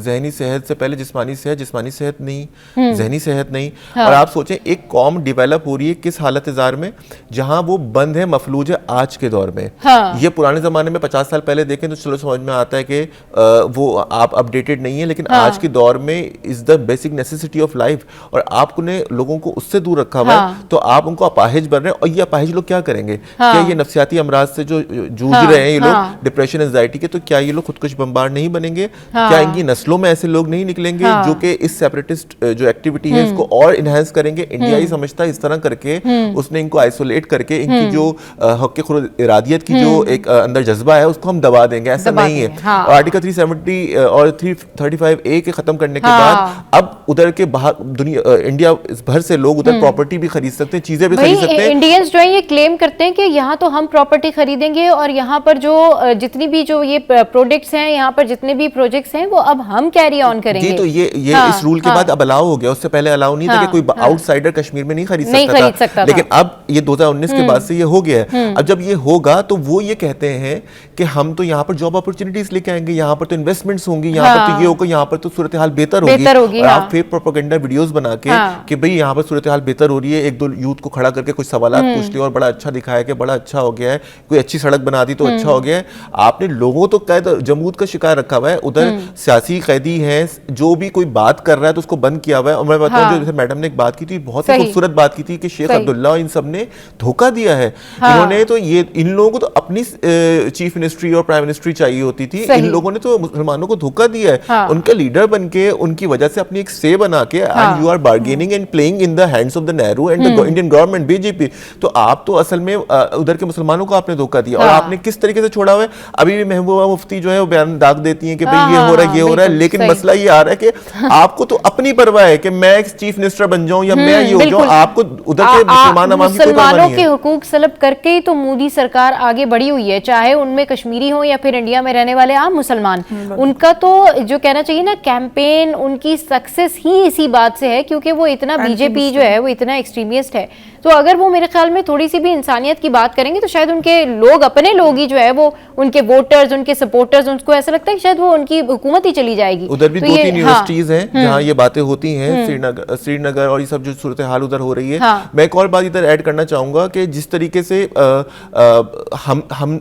जहनी सेहत से पहले जिस्मानी सेहत नहीं, जहनी सेहत नहीं। और आप सोचें एक कौम डिवेलप हो रही है किस हालत जार में, जहां वो बंद है, मफलूज है आज के दौर में। ये पुराने जमाने में 50 साल पहले देखें तो चलो समझ में आता है कि वो आप अपडेटेड नहीं है, लेकिन आज के दौर में is the basic necessity of life, और आपने लोगों को उससे दूर रखा हुआ है, तो आप उनको अपाहिज बन रहे हैं। और ये अपाहिज लोग क्या करेंगे? क्या ये नफ्सियाती अमराज से जो जूझ रहे हैं ये लोग, डिप्रेशन, एंजाइटी के, तो क्या ये लोग खुदकुश बम्बार नहीं बनेंगे? क्या इनकी नस्लों में ऐसे लोग नहीं निकलेंगे जो कि इस सेपरेटिस्ट जो एक्टिविटी है इसको और इनहेंस करेंगे? इंडिया ही समझता है इस तरह करके उसने इनको आइसोलेट करके इनकी जो हक़ खुद इरादियत की जो एक अंदर जज्बा है उसको हम दबा देंगे, ऐसा नहीं है। और आर्टिकल 370 और 335A के खत्म करने के बाद अब उधर के बाहर दुनिया, इंडिया भर से लोग उधर प्रॉपर्टी भी खरीद सकते हैं, चीजें भी खरीद सकते हैं। इंडियंस जो है ये क्लेम करते हैं कि यहाँ तो हम प्रॉपर्टी खरीदेंगे और यहाँ पर जो जितनी भी जो ये प्रोडक्ट्स हैं, यहाँ पर जितने भी प्रोजेक्ट्स हैं वो अब हम कैरी ऑन करेंगे। तो ये इस रूल के बाद अब अलाउ हो गया, उससे पहले अलाउ नहीं था कि कोई आउटसाइडर कश्मीर में नहीं खरीद सकता था, लेकिन अब ये 2019 के बाद से ये हो गया है। अब जब ये होगा तो वो ये कहते हैं कि हम तो यहाँ पर जॉब अपॉर्चुनिटीज लेके आएंगे, यहाँ पर तो इन्वेस्टमेंट्स होंगी, यहाँ पर तो ये होगा, यहाँ पर तो सूरत हाल बेहतर होगी। और आप फेक प्रोपेगेंडा वीडियोस बना के कि भाई यहाँ पर सूरत हाल बेहतर हो रही है, एक दो यूथ को खड़ा करके कुछ सवाल पूछ लिया और बड़ा अच्छा दिखाया कि बड़ा अच्छा हो गया है, कोई अच्छी सड़क बना दी तो अच्छा हो गया है। आपने लोगों तो कैद जमूद का शिकार रखा हुआ है, उधर सियासी कैदी है, जो भी कोई बात कर रहा है तो उसको बंद किया हुआ है। और मैं बताऊं, जो जैसे मैडम ने एक बात की थी, बहुत ही खूबसूरत बात की थी कि शेख अब्दुल्ला इन सब ने धोखा दिया है। इन्होंने तो ये, इन लोगों को तो अपनी चीफ मिनिस्ट्री और प्राइम मिनिस्ट्री चाहिए होती थी, इन लोगों ने तो मुसलमानों को धोखा दिया है। उनका लीडर बन के, उनकी वजह से अपनी एक से बना के, and you are bargaining and playing in the hands of the Nehru and the Indian government BJP. तो आप तो असल में उधर के मुसलमानों को आपने धोखा दिया। और आपने किस तरीके से छोड़ा हुआ है, अभी भी महबूबा मुफ्ती जो है वो बयान दाग देती हैं कि भाई ये हो रहा है, ये हो रहा है, लेकिन मसला ये आ रहा है कि आपको तो अपनी परवाह है कि मैं चीफ मिनिस्टर बन जाऊं या मैं ये हो जाऊं, आपको उधर के मुसलमानों के हुकूक सलब करके ही तो मोदी सरकार आगे बढ़ी हुई है, चाहे उनमें कश्मीरी हो या फिर इंडिया में रहने वाले आम मुसलमान। उनका तो जो कहना चाहिए ना, कैंपेन, उनकी सक्सेस ही इसी बात से है क्योंकि वो इतना बीजेपी जो है वो इतना एक्सट्रीमिस्ट है। तो अगर वो मेरे ख्याल में थोड़ी सी भी इंसानियत की बात करेंगे तो शायद उनके लोग, अपने लोग ही जो है वो, उनके वोटर्स, उनके सपोर्टर्स, उनको ऐसा लगता है कि शायद वो उनकी हुकूमत ही चली जाएगी। उधर भी 2-3 यूनिवर्सिटीज हैं जहां ये बातें होती हैं, श्रीनगर और ये सब जो सूरत हाल उधर हो रही है। मैं एक और बात इधर ऐड करना चाहूंगा कि जिस तरीके से हम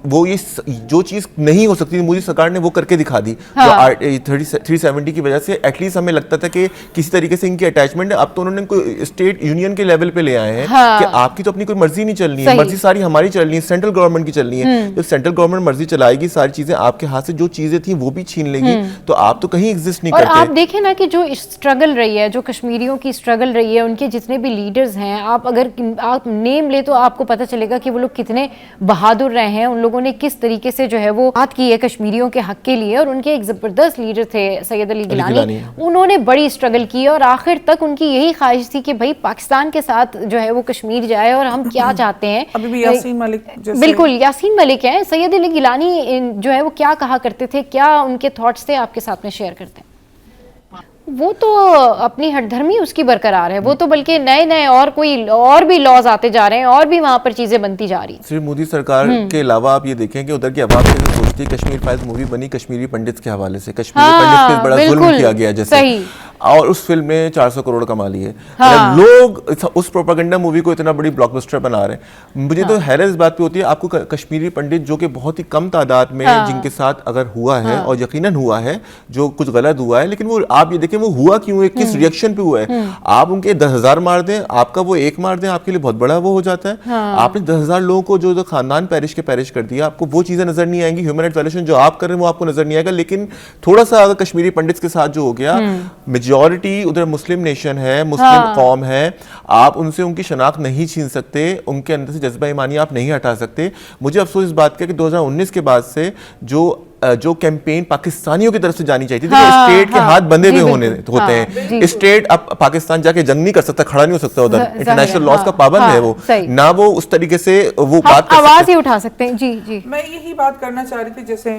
वो ये जो चीज नहीं हो सकती मोदी सरकार ने वो करके दिखा दी, जो 370 की वजह से एटलीस्ट हमें लगता था कि किसी तरीके से इनकी अटैचमेंट है। अब तो उन्होंने कोई स्टेट यूनियन के लेवल पे ले आए हैं कि आपकी तो अपनी कोई मर्जी नहीं चलनी है, मर्जी सारी हमारी चलनी है, सेंट्रल गवर्नमेंट की चलनी है। जब सेंट्रल गवर्नमेंट मर्जी चलाएगी, सारी चीजें आपके हाथ से जो चीजें थी वो भी छीन लेगी, तो आप तो कहीं एग्जिस्ट नहीं करते। और आप देखें ना कि जो स्ट्रगल रही है, जो कश्मीरियों की स्ट्रगल रही है, उनके जितने भी लीडर्स हैं, आप अगर आप नेम ले तो आपको पता चलेगा कि वो लोग कितने बहादुर रहे हैं। उन लोगों ने किस तरीके से जो है वो बात की है कश्मीरियों के हक के लिए। और उनके एक जबरदस्त लीडर थे सैयद अली गिलानी, उन्होंने बड़ी स्ट्रगल की और आखिर तक उनकी यही ख्वाहिश थी कि भाई पाकिस्तान के साथ जो है वो कश्मीर जाए और हम क्या चाहते हैं। अभी भी यासीन मलिक जैसे, बिल्कुल यासीन मलिक हैं, सैयद अली गिलानी जो है वो क्या कहा करते थे, क्या उनके थॉट्स थे, आपके साथ में शेयर करते हैं। वो तो अपनी हठधर्मी उसकी बरकरार है, वो तो बल्कि नए नए और भी लॉज आते जा रहे हैं और भी वहां पर चीजें बनती जा रही हैं। सिर्फ मोदी सरकार के अलावा आप ये देखें कि उधर की आवाम कैसे सोचती है। कश्मीर फाइल्स मूवी बनी कश्मीरी पंडित के हवाले से, कश्मीरी पंडित पे बड़ा जुल्म किया गया जैसे, और उस फिल्म ने 400 करोड़ कमा लिए। लोग उस प्रोपेगेंडा मूवी को इतना बड़ी ब्लॉकबस्टर बना रहे हैं। मुझे तो हैरत इस बात पे होती है, आपको कश्मीरी पंडित जो कि बहुत ही कम तादाद में जिनके साथ अगर हुआ है और यकीनन हुआ है, जो कुछ गलत हुआ है, लेकिन वो आप ये देखें वो हुआ क्यों है, किस रिएक्शन पे हुआ है। आप उनके 10,000 मार दें, आपका वो एक मार दें, आपके लिए बहुत बड़ा वो हो जाता है। आपने 10,000 लोगों को जो खानदान पैरिश के पैरिश कर दिया, आपको वो चीजें नजर नहीं आएंगी। ह्यूमन राइट्स वायलेशन जो आप कर रहे हैं वो आपको नजर नहीं आएगा। लेकिन थोड़ा सा अगर कश्मीरी पंडित के साथ जो हो गया, मेजॉरिटी उधर मुस्लिम नेशन है, मुस्लिम कौम है, आप उनसे उनकी शनाख्त नहीं छीन सकते, उनके अंदर से जज्बा ईमानी आप नहीं हटा सकते। मुझे अफसोस इस बात का कि 2019 के बाद से जो कैंपेन पाकिस्तानियों की तरफ से जानी चाहिए थी, स्टेट के हाथ बंधे हुए होते हैं। स्टेट अब पाकिस्तान जाके जंग नहीं कर सकता, खड़ा नहीं हो सकता, उधर इंटरनेशनल लॉज का पाबंद है वो, ना वो उस तरीके से वो बात कर आवाज ही उठा सकते हैं। जी जी, मैं यही बात करना चाह रही थी, जैसे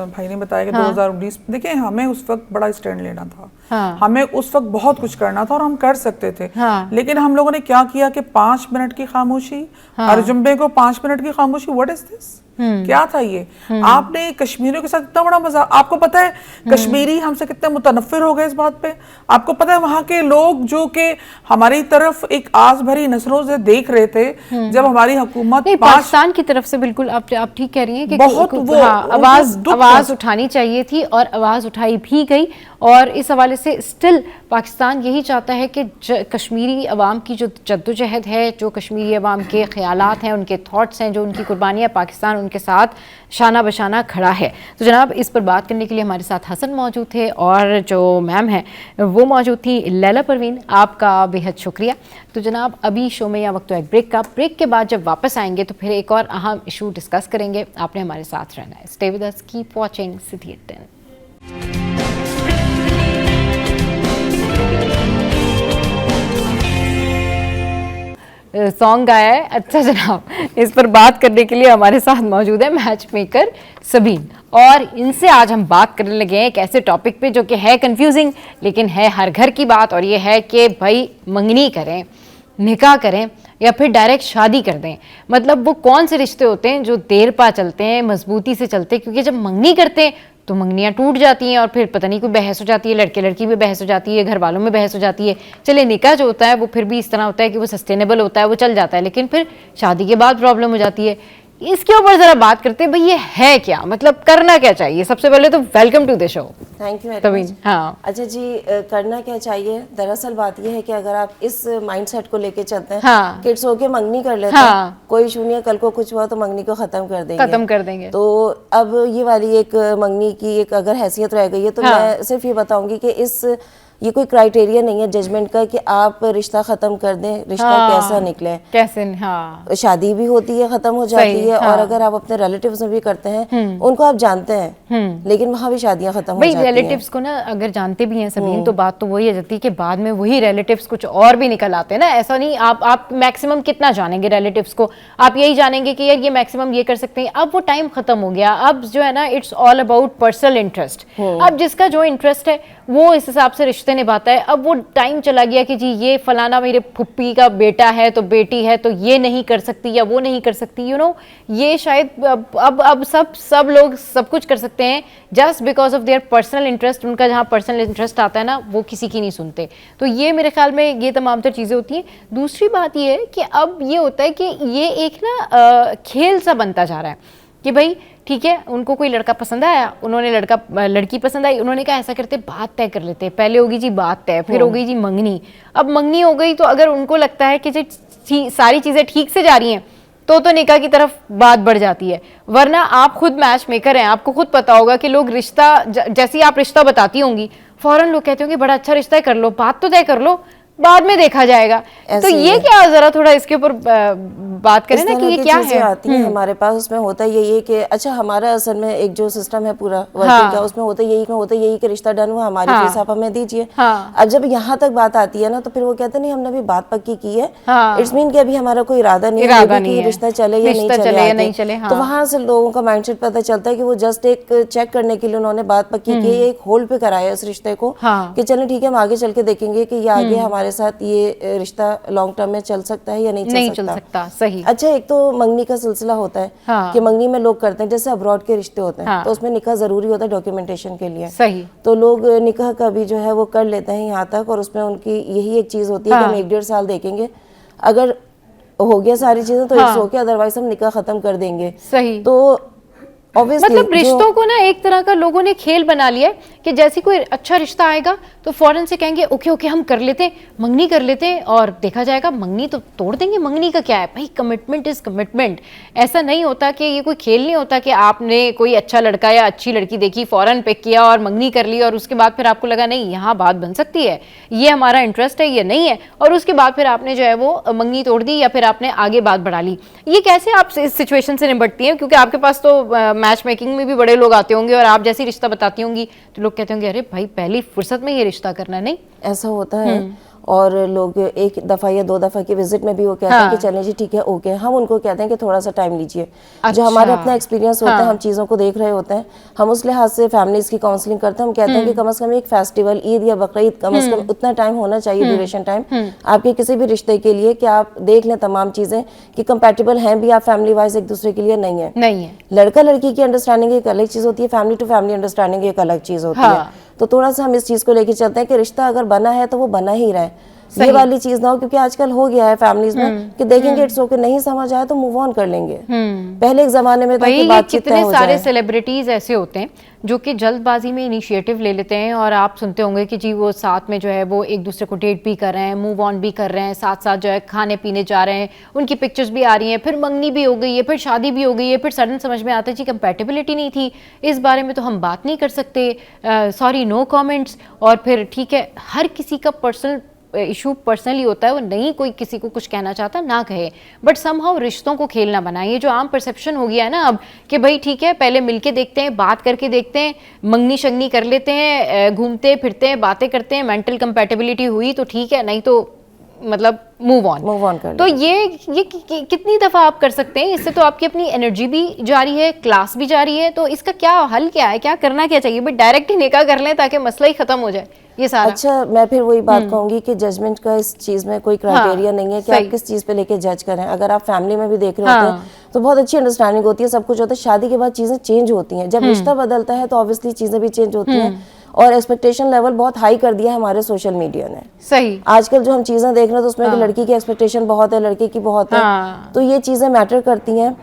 भाई ने बताया कि 2019 देखिए हमें उस वक्त बड़ा स्टैंड लेना था, हमें उस वक्त बहुत कुछ करना था और हम कर सकते थे। लेकिन हम लोगों ने क्या किया कि 5 मिनट की खामोशी, हर जुम्बे को 5 मिनट की खामोशी, व्हाट इज दिस, क्या था ये। आपने कश्मीरियों के साथ इतना बड़ा मजा, आपको पता है कश्मीरी हमसे कितने मुतनफ्फिर हो गए इस बात पे। आपको पता है वहां के लोग जो कि हमारी तरफ एक आस भरी नजरों से देख रहे थे जब हमारी हुकूमत पाकिस्तान की तरफ से, बिल्कुल आप ठीक कह रही हैं कि बहुत आवाज उठानी चाहिए थी और आवाज उठाई भी गई। और इस हवाले से स्टिल पाकिस्तान यही चाहता है कि कश्मीरी अवाम की जो जद्दोजहद है, जो कश्मीरी अवाम के ख्यालात हैं, उनके थॉट्स हैं, जो उनकी कुर्बानियाँ, पाकिस्तान उनके साथ शाना बशाना खड़ा है। तो जनाब इस पर बात करने के लिए हमारे साथ हसन मौजूद थे और जो मैम हैं वो मौजूद थी लैला परवीन, आपका बेहद शुक्रिया। तो जनाब अभी शो में या वक्त एक ब्रेक का, ब्रेक के बाद जब वापस आएंगे तो फिर एक और अहम इशू डिस्कस करेंगे। आपने हमारे साथ रहना है। Stay with us, keep watching city at 10। Song गाया है। अच्छा जनाब, इस पर बात करने के लिए हमारे साथ मौजूद है मैच मेकर सबीन, और इनसे आज हम बात करने लगे हैं एक ऐसे टॉपिक पे जो कि है कंफ्यूजिंग लेकिन है हर घर की बात, और ये है कि भाई मंगनी करें, निकाह करें या फिर डायरेक्ट शादी कर दें। मतलब वो कौन से रिश्ते होते हैं जो देर पा चलते हैं, मजबूती से चलते हैं, क्योंकि जब मंगनी करते हैं तो मंगनियाँ टूट जाती हैं और फिर पता नहीं कोई बहस हो जाती है, लड़के लड़की में बहस हो जाती है, घर वालों में बहस हो जाती है। चले निकाह जो होता है वो फिर भी इस तरह होता है कि वो सस्टेनेबल होता है, वो चल जाता है, लेकिन फिर शादी के बाद प्रॉब्लम हो जाती है। इसके ऊपर जरा बात करते हैं, भाई ये है क्या, मतलब करना क्या चाहिए? सबसे पहले तो welcome to the show. Thank you Taveen. हाँ, अच्छा जी, करना क्या चाहिए? दरअसल बात यह है कि अगर आप इस माइंडसेट को लेके चलते हैं, हाँ, किड्स होके मंगनी कर लेते हैं, कोई इशू नहीं है, कल को कुछ हुआ तो मंगनी को खत्म कर देंगे। तो अब ये वाली एक मंगनी की एक अगर हैसियत रह गई है तो मैं सिर्फ ये बताऊंगी कि ये कोई क्राइटेरिया नहीं है जजमेंट का कि आप रिश्ता खत्म कर दें, रिश्ता कैसा निकले, कैसे। हाँ, शादी भी होती है, खत्म हो जाती है, और अगर आप अपने रिलेटिव्स में भी करते हैं, उनको आप जानते हैं, लेकिन वहाँ भी शादियां खत्म हो जाती हैं। रिलेटिव्स को ना अगर जानते भी हैं सभी, तो बात तो वही आ जाती है कि बाद में वही रिलेटिव्स कुछ और भी निकल आते हैं ना। ऐसा नहीं, आप मैक्सिमम कितना जानेंगे रिलेटिव्स को? आप यही जानेंगे कि यार ये मैक्सिमम ये कर सकते हैं। अब वो टाइम खत्म हो गया, अब जो है ना it's all about personal interest. अब जिसका जो इंटरेस्ट है वो इस हिसाब से रिश्ते निभाता है। अब वो टाइम चला गया कि जी ये फलाना मेरे फुप्पी का बेटा है तो बेटी है तो ये नहीं कर सकती या वो नहीं कर सकती, ये शायद अब सब लोग सब कुछ कर सकते हैं just because of their personal interest. उनका जहाँ पर्सनल इंटरेस्ट आता है ना, वो किसी की नहीं सुनते। तो ये मेरे ख्याल में ये तमाम तर चीज़ें होती हैं। दूसरी बात ये है कि अब ये होता है कि ये एक ना खेल सा बनता जा रहा है कि भाई ठीक है, उनको कोई लड़का पसंद आया, उन्होंने लड़की पसंद आई, उन्होंने कहा ऐसा करते बात तय कर लेते। पहले होगी जी बात तय, फिर हो गई जी मंगनी। अब मंगनी हो गई तो अगर उनको लगता है कि जी सारी चीज़ें ठीक से जा रही हैं तो निकाह की तरफ बात बढ़ जाती है। वरना आप खुद मैच मेकर हैं, आपको खुद पता होगा कि लोग रिश्ता जैसे आप रिश्ता बताती होंगी, फौरन लोग कहते होंगे बड़ा अच्छा रिश्ता है, कर लो, बात तो तय कर लो, बाद में देखा जाएगा। तो ये क्या, जरा थोड़ा इसके ऊपर बात करें ना कि ये क्या है। आती है हमारे पास, उसमें होता यही है कि अच्छा हमारा असल में एक जो सिस्टम है पूरा वर्किंग का, उसमें होता यही कि रिश्ता डन हुआ, हमारी फीस आप हमें दीजिए। अब जब यहाँ तक बात आती है ना तो फिर वो कहते नहीं हमने अभी बात पक्की की है, इट्स मीन कि अभी हमारा कोई इरादा नहीं है कि रिश्ता चले या नहीं चले। तो वहां से लोगों का माइंडसेट पता चलता है कि वो जस्ट एक चेक करने के लिए उन्होंने बात पक्की की, एक होल्ड पे कराया इस रिश्ते को कि चलो ठीक है हम आगे चल के देखेंगे कि ये आगे हमारे साथ ये रिश्ता लॉन्ग टर्म में चल सकता है या नहीं चल सकता। सही। अच्छा, एक तो मंगनी का सिलसिला होता है कि मंगनी में लोग करते हैं, जैसे अब्रॉड के रिश्ते होते हैं तो उसमें निकाह जरूरी होता है डॉक्यूमेंटेशन के लिए। सही। तो लोग निकाह का भी जो है वो कर लेते हैं यहाँ तक, और उसमें उनकी यही एक चीज होती है कि हम 1-1.5 साल देखेंगे, अगर हो गया सारी चीजें तो इट्स ओके, अदरवाइज हम निकाह खत्म कर देंगे। सही। तो मतलब रिश्तों को ना एक तरह का लोगों ने खेल बना लिया है कि जैसे कोई अच्छा रिश्ता आएगा तो फौरन से कहेंगे ओके हम कर लेते हैं, मंगनी कर लेते हैं और देखा जाएगा। मंगनी तो तोड़ देंगे, मंगनी का क्या है भाई, कमिटमेंट इज कमिटमेंट। ऐसा नहीं होता कि ये कोई खेल नहीं होता कि आपने कोई अच्छा लड़का या अच्छी लड़की देखी, फौरन पिक किया और मंगनी कर ली और उसके बाद फिर आपको लगा नहीं यहाँ बात बन सकती है, ये हमारा इंटरेस्ट है, ये नहीं है, और उसके बाद फिर आपने जो है वो मंगनी तोड़ दी या फिर आपने आगे बात बढ़ा ली। ये कैसे आप इस सिचुएशन से निपटती हैं? क्योंकि आपके पास तो मैच मेकिंग में भी बड़े लोग आते होंगे और आप जैसी रिश्ता बताती होंगी तो लोग कहते होंगे अरे भाई पहली फुर्सत में ये रिश्ता करना। नहीं ऐसा होता है, और लोग 1 दफा या 2 दफा की विजिट में भी वो कहते हैं कि चलें जी ठीक है ओके, हम उनको कहते हैं कि थोड़ा सा टाइम लीजिए। अच्छा। जो हमारा अपना एक्सपीरियंस होता है, हम चीज़ों को देख रहे होते हैं, हम उस लिहाज से फैमिलीज की काउंसलिंग करते हैं। हम कहते हैं कि कम से कम एक फेस्टिवल, ईद या बकरीद, कम से कम उतना टाइम होना चाहिए, ड्यूरेशन टाइम आपके किसी भी रिश्ते के लिए, कि आप देख लें तमाम चीज़ें कि कंपैटिबल हैं भी आप फैमिली वाइज एक दूसरे के लिए, नहीं है। लड़का लड़की की अंडरस्टैंडिंग एक अलग चीज़ होती है, फैमिली टू फैमिली अंडरस्टैंडिंग एक अलग चीज़ होती है। तो थोड़ा सा हम इस चीज़ को लेके चलते हैं कि रिश्ता अगर बना है तो वो बना ही रहे, ये वाली चीज ना हो, क्योंकि आजकल हो गया है फैमिलीज में कि देखेंगे इट्स ओके, नहीं समझ आया तो मूव ऑन कर लेंगे। पहले एक जमाने में था कि बातचीत कितने सारे सेलिब्रिटीज ऐसे होते हैं जो कि जल्दबाजी में इनिशिएटिव ले लेते हैं और आप सुनते होंगे कि जी वो साथ में जो है वो एक दूसरे को डेट भी कर रहे हैं, मूव ऑन भी कर रहे हैं, साथ साथ जो है खाने पीने जा रहे हैं, उनकी पिक्चर्स भी आ रही हैं, फिर मंगनी भी हो गई है, फिर शादी भी हो गई है, फिर सडन समझ में आता है जी कंपैटिबिलिटी नहीं थी, इस बारे में तो हम बात नहीं कर सकते, सॉरी नो कमेंट्स। और फिर ठीक है, हर किसी का पर्सनल इशू पर्सनली होता है, वो नहीं कोई किसी को कुछ कहना चाहता ना कहे, बट समहाउ रिश्तों को खेल ना बनाए। ये जो आम परसेप्शन हो गया है ना अब कि भाई ठीक है पहले मिलके देखते हैं, बात करके देखते हैं, मंगनी शंगनी कर लेते हैं, घूमते फिरते हैं, बातें करते हैं, मेंटल कंपैटिबिलिटी हुई तो ठीक है, नहीं तो मतलब मूव ऑन कर तो ये कितनी दफा आप कर सकते हैं? इससे तो आपकी अपनी एनर्जी भी जारी है, क्लास भी जारी है, तो इसका क्या हल क्या है, क्या करना क्या चाहिए? भाई डायरेक्ट ही निकाह कर लें ताकि मसला ही खत्म हो जाए ये सारा। अच्छा, मैं फिर वही बात कहूंगी कि जजमेंट का इस चीज में कोई क्राइटेरिया नहीं है कि आप किस चीज पे लेके जज करें। अगर आप फैमिली में भी देख रहे होते हैं तो बहुत अच्छी अंडरस्टैंडिंग होती है, सब कुछ होता है। शादी के बाद चीजें चेंज होती हैं, जब रिश्ता बदलता है तो ऑब्वियसली चीजें भी चेंज होती हैं, और एक्सपेक्टेशन लेवल बहुत हाई कर दिया है हमारे सोशल मीडिया ने। सही, आजकल जो हम चीजें देख रहे हैं तो उसमें कि लड़की की एक्सपेक्टेशन बहुत है, लड़के की बहुत है, तो ये चीजें मैटर करती हैं।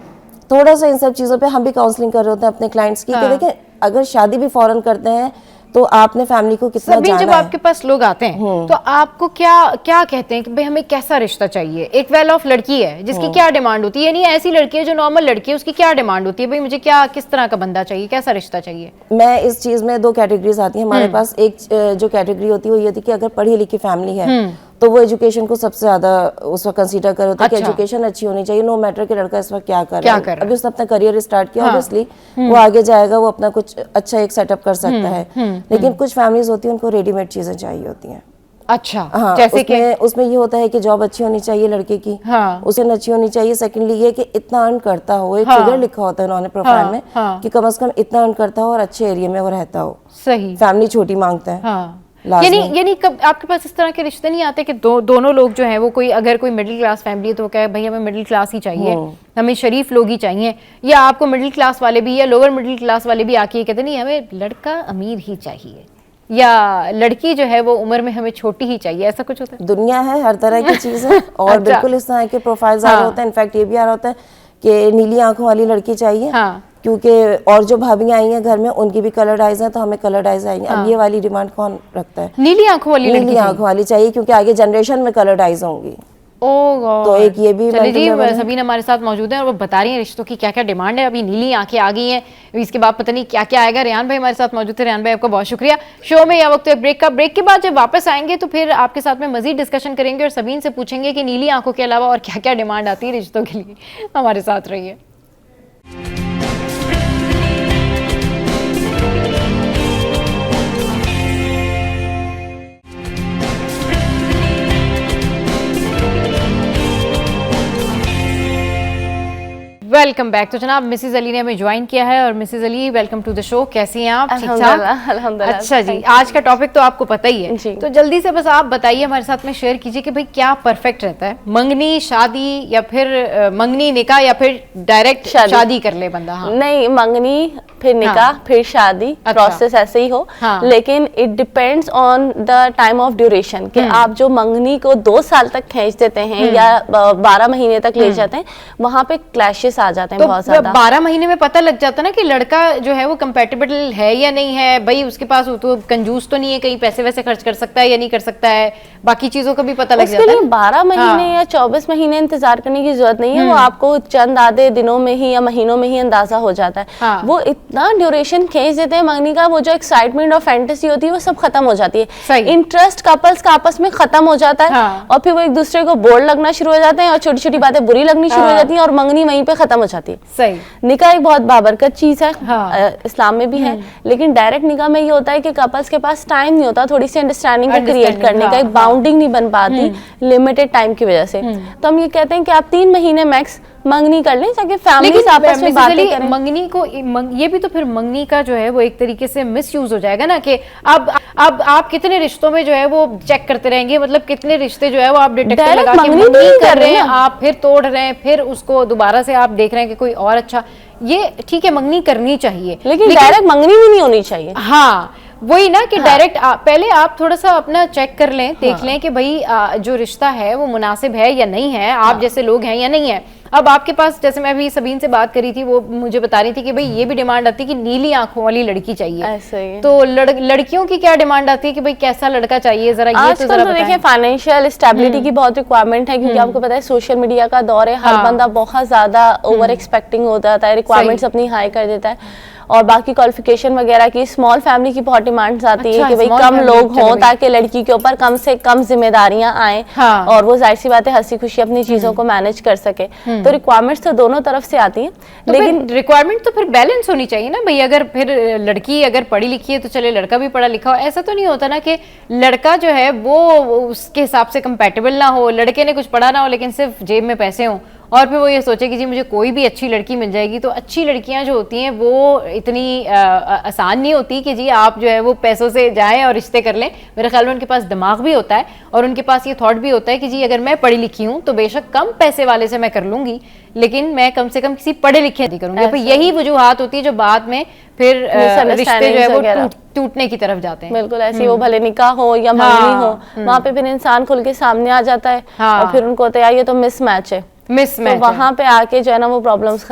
थोड़ा सा इन सब चीजों पे हम भी काउंसलिंग कर रहे होते हैं अपने क्लाइंट्स की कि देखें, अगर शादी भी फौरन करते हैं तो आपने फैमिली को कितना जाना है। जब आपके पास लोग आते हैं तो आपको क्या कहते हैं कि भाई हमें कैसा रिश्ता चाहिए? एक वेल ऑफ लड़की है जिसकी क्या डिमांड होती है, यानी ऐसी लड़की है जो नॉर्मल लड़की है, उसकी क्या डिमांड होती है, भाई मुझे क्या किस तरह का बंदा चाहिए, कैसा रिश्ता चाहिए? मैं इस चीज में 2 कैटेगरीज आती हैं हमारे पास। एक जो कैटेगरी होती है वो ये थी कि अगर पढ़ी लिखी फैमिली है तो वो एजुकेशन को सबसे ज्यादा उस वक्त कंसीडर कर होता है कि एजुकेशन अच्छी होनी चाहिए, नो मैटर कि लड़का इस वक्त क्या कर रहा है। अभी उसने अपना करियर स्टार्ट किया, ऑब्वियसली वो आगे जाएगा, वो अपना कुछ अच्छा एक सेटअप कर सकता है। लेकिन कुछ फैमिलीज होती हैं उनको रेडीमेड चीजें चाहिए होती हैं। अच्छा, हाँ, जैसे उसमें ये होता है कि जॉब अच्छी होनी चाहिए लड़के की, उसे अच्छी होनी चाहिए। सेकंडली ये कि इतना अर्न करता हो, एक फिगर लिखा होता है उन्होंने प्रोफाइल में कि कम से कम इतना अर्न करता हो और अच्छे एरिया में वो रहता हो। सही, फैमिली छोटी मांगता है। यानी कब आपके पास इस तरह के रिश्ते नहीं आते कि दोनों लोग जो हैं वो अगर कोई मिडिल क्लास फैमिली है तो क्या है, भाई हमें मिडिल क्लास ही चाहिए, हमें शरीफ लोग ही चाहिए, या आपको मिडिल क्लास वाले भी या लोअर मिडिल क्लास वाले भी आके कहते नहीं हमें लड़का अमीर ही चाहिए, या लड़की जो है वो उम्र में हमें छोटी ही चाहिए, ऐसा कुछ होता है? दुनिया है, हर तरह की चीज है और बिल्कुल इस तरह के प्रोफाइल्स आ रहे होते हैं। इनफैक्ट ये भी आ रहा होता है कि नीली आंखों वाली लड़की चाहिए, क्योंकि और जो भाभियां आई हैं घर में उनकी भी कलर्ड आइज हैं, तो हमें कलर्ड आइज आएंगे। अब ये वाली डिमांड कौन रखता है? नीली आंखों वाली लड़की, नीली आंखों वाली चाहिए क्योंकि आगे जनरेशन में कलर्ड आइज होंगी। तो एक ये भी सबीना हमारे साथ मौजूद है और वो बता रही है रिश्तों की क्या क्या डिमांड है। अभी नीली आंखें आ गई हैं, इसके बाद पता नहीं क्या क्या आएगा। रेहान भाई हमारे साथ मौजूद थे। रेहान भाई आपका बहुत शुक्रिया। शो में यह वक्त है ब्रेक का। ब्रेक के बाद जब वापस आएंगे तो फिर आपके साथ में मजीद डिस्कशन करेंगे और सबीन से पूछेंगे कि नीली आंखों के अलावा और क्या क्या डिमांड आती है रिश्तों के लिए। हमारे साथ रहिए। Welcome back. तो जनाब मिसेज अली ने हमें ज्वाइन किया है और Mrs Ali welcome to the show. कैसी हैं आप? ठीक ठाक? अल्हम्दुलिल्लाह। अच्छा जी, आज का टॉपिक तो आपको पता ही है, तो जल्दी से बस आप बताइए, हमारे साथ में शेयर कीजिए कि भाई क्या परफेक्ट रहता है, मंगनी शादी या फिर मंगनी निकाह या फिर डायरेक्ट शादी कर ले बंदा? हाँ। नहीं, मंगनी फिर निकाह फिर शादी, प्रोसेस ऐसे ही हो, लेकिन it depends on the time of duration कि आप जो मंगनी को 2 साल तक खींच देते हैं या 12 महीने तक ले जाते हैं, वहां पे क्लैशेस आ जाते हैं तो बहुत ज्यादा। 12 महीने में पता लग जाता है ना कि लड़का जो है वो कंपैटिबल है या नहीं है, भाई उसके पास तो कंजूस तो नहीं है, कहीं पैसे वैसे खर्च कर सकता है या नहीं कर सकता है, बाकी चीजों का भी पता लग जाता है। 12 महीने या 24 महीने इंतजार करने की जरूरत नहीं है, वो आपको चंद आधे दिनों में ही या महीनों में ही अंदाजा हो जाता है। वो इतना ड्यूरेशन खींच देते हैं मंगनी का, वो जो एक्साइटमेंट और फैंटेसी होती है वो सब खत्म हो जाती है। इंटरेस्ट कपल्स का आपस में खत्म हो जाता है और फिर वो एक दूसरे को बोर्ड लगना शुरू हो जाते हैं और छोटी छोटी बातें बुरी लगनी शुरू हो जाती है और मंगनी वहीं पे खत्म हो जाती है। सही। निकाह एक बहुत बाबरकत चीज है, इस्लाम में भी है, लेकिन डायरेक्ट निकाह में ये होता है कि कपल्स के पास टाइम नहीं होता थोड़ी सी अंडरस्टैंडिंग को क्रिएट करने का, एक बाउंडिंग नहीं बन पाती लिमिटेड टाइम की वजह से। तो हम ये कहते हैं कि आप 3 महीने मैक्स मंगनी कर लें ताकि फैमिली आपस में बातें करें। मंगनी को ये भी तो फिर मंगनी का जो है वो एक तरीके से मिसयूज हो जाएगा ना, कि अब आप कितने रिश्तों में जो है वो चेक करते रहेंगे, मतलब कितने रिश्ते जो है वो आप डिटेक्टर लगा के मंगनी कर रहे हैं, आप फिर तोड़ रहे हैं, फिर उसको दोबारा से आप देख रहे हैं कि कोई और अच्छा। ये ठीक है, मंगनी करनी चाहिए, लेकिन डायरेक्ट मंगनी भी नहीं होनी चाहिए। हाँ, वही ना कि डायरेक्ट पहले आप थोड़ा सा अपना चेक कर लें, देख लें कि भाई जो रिश्ता है वो मुनासिब है या नहीं है, आप जैसे लोग हैं या नहीं है। अब आपके पास, जैसे मैं अभी सबीन से बात करी थी, वो मुझे बता रही थी कि भाई ये भी डिमांड आती है कि नीली आंखों वाली लड़की चाहिए। ऐसे ही। तो लड़कियों की क्या डिमांड आती है कि भाई कैसा लड़का चाहिए, जरा ये तो जरा देखिए, फाइनेंशियल स्टेबिलिटी की बहुत रिक्वायरमेंट है, क्योंकि आपको पता है सोशल मीडिया का दौर है, हर बंदा बहुत ज्यादा ओवर एक्सपेक्टिंग हो जाता है, रिक्वायरमेंट्स अपनी हाई कर देता है। और बाकी क्वालिफिकेशन वगैरह की, स्मॉल फैमिली की बहुत डिमांड्स आती है कि भाई कम लोग हों ताकि लड़की के ऊपर कम से कम जिम्मेदारियां आए और वो जाहिर सी बात है हंसी खुशी अपनी चीजों को मैनेज कर सके। तो रिक्वायरमेंट्स तो दोनों तरफ से आती हैं। तो लेकिन रिक्वायरमेंट तो फिर बैलेंस होनी चाहिए ना भाई, अगर फिर लड़की अगर पढ़ी लिखी है तो चले लड़का भी पढ़ा लिखा हो, ऐसा तो नहीं होता ना कि लड़का जो है वो उसके हिसाब से कंपैटिबल ना हो, लड़के ने कुछ पढ़ा ना हो लेकिन सिर्फ जेब में पैसे हों और फिर वो ये सोचे कि जी मुझे कोई भी अच्छी लड़की मिल जाएगी। तो अच्छी लड़कियां जो होती हैं वो इतनी आसान नहीं होती कि जी आप जो है वो पैसों से जाएं और रिश्ते कर लें। मेरे ख्याल में उनके पास दिमाग भी होता है और उनके पास ये थॉट भी होता है कि जी अगर मैं पढ़ी लिखी हूँ तो बेशक कम पैसे वाले से मैं कर लूंगी लेकिन मैं कम से कम किसी पढ़े लिखे नहीं करूंगी। फिर यही वजूहात होती है जो बाद में फिर रिश्ते जो है वो टूटने की तरफ जाते हैं। बिल्कुल ऐसे वो भले निकाह हो या मंगनी हो, वहाँ पे फिर इंसान खुल के सामने आ जाता है और फिर उनको होता है ये तो मिसमैच है, तो वहाँ पे आके जो है ना वो प्रॉब्लम्स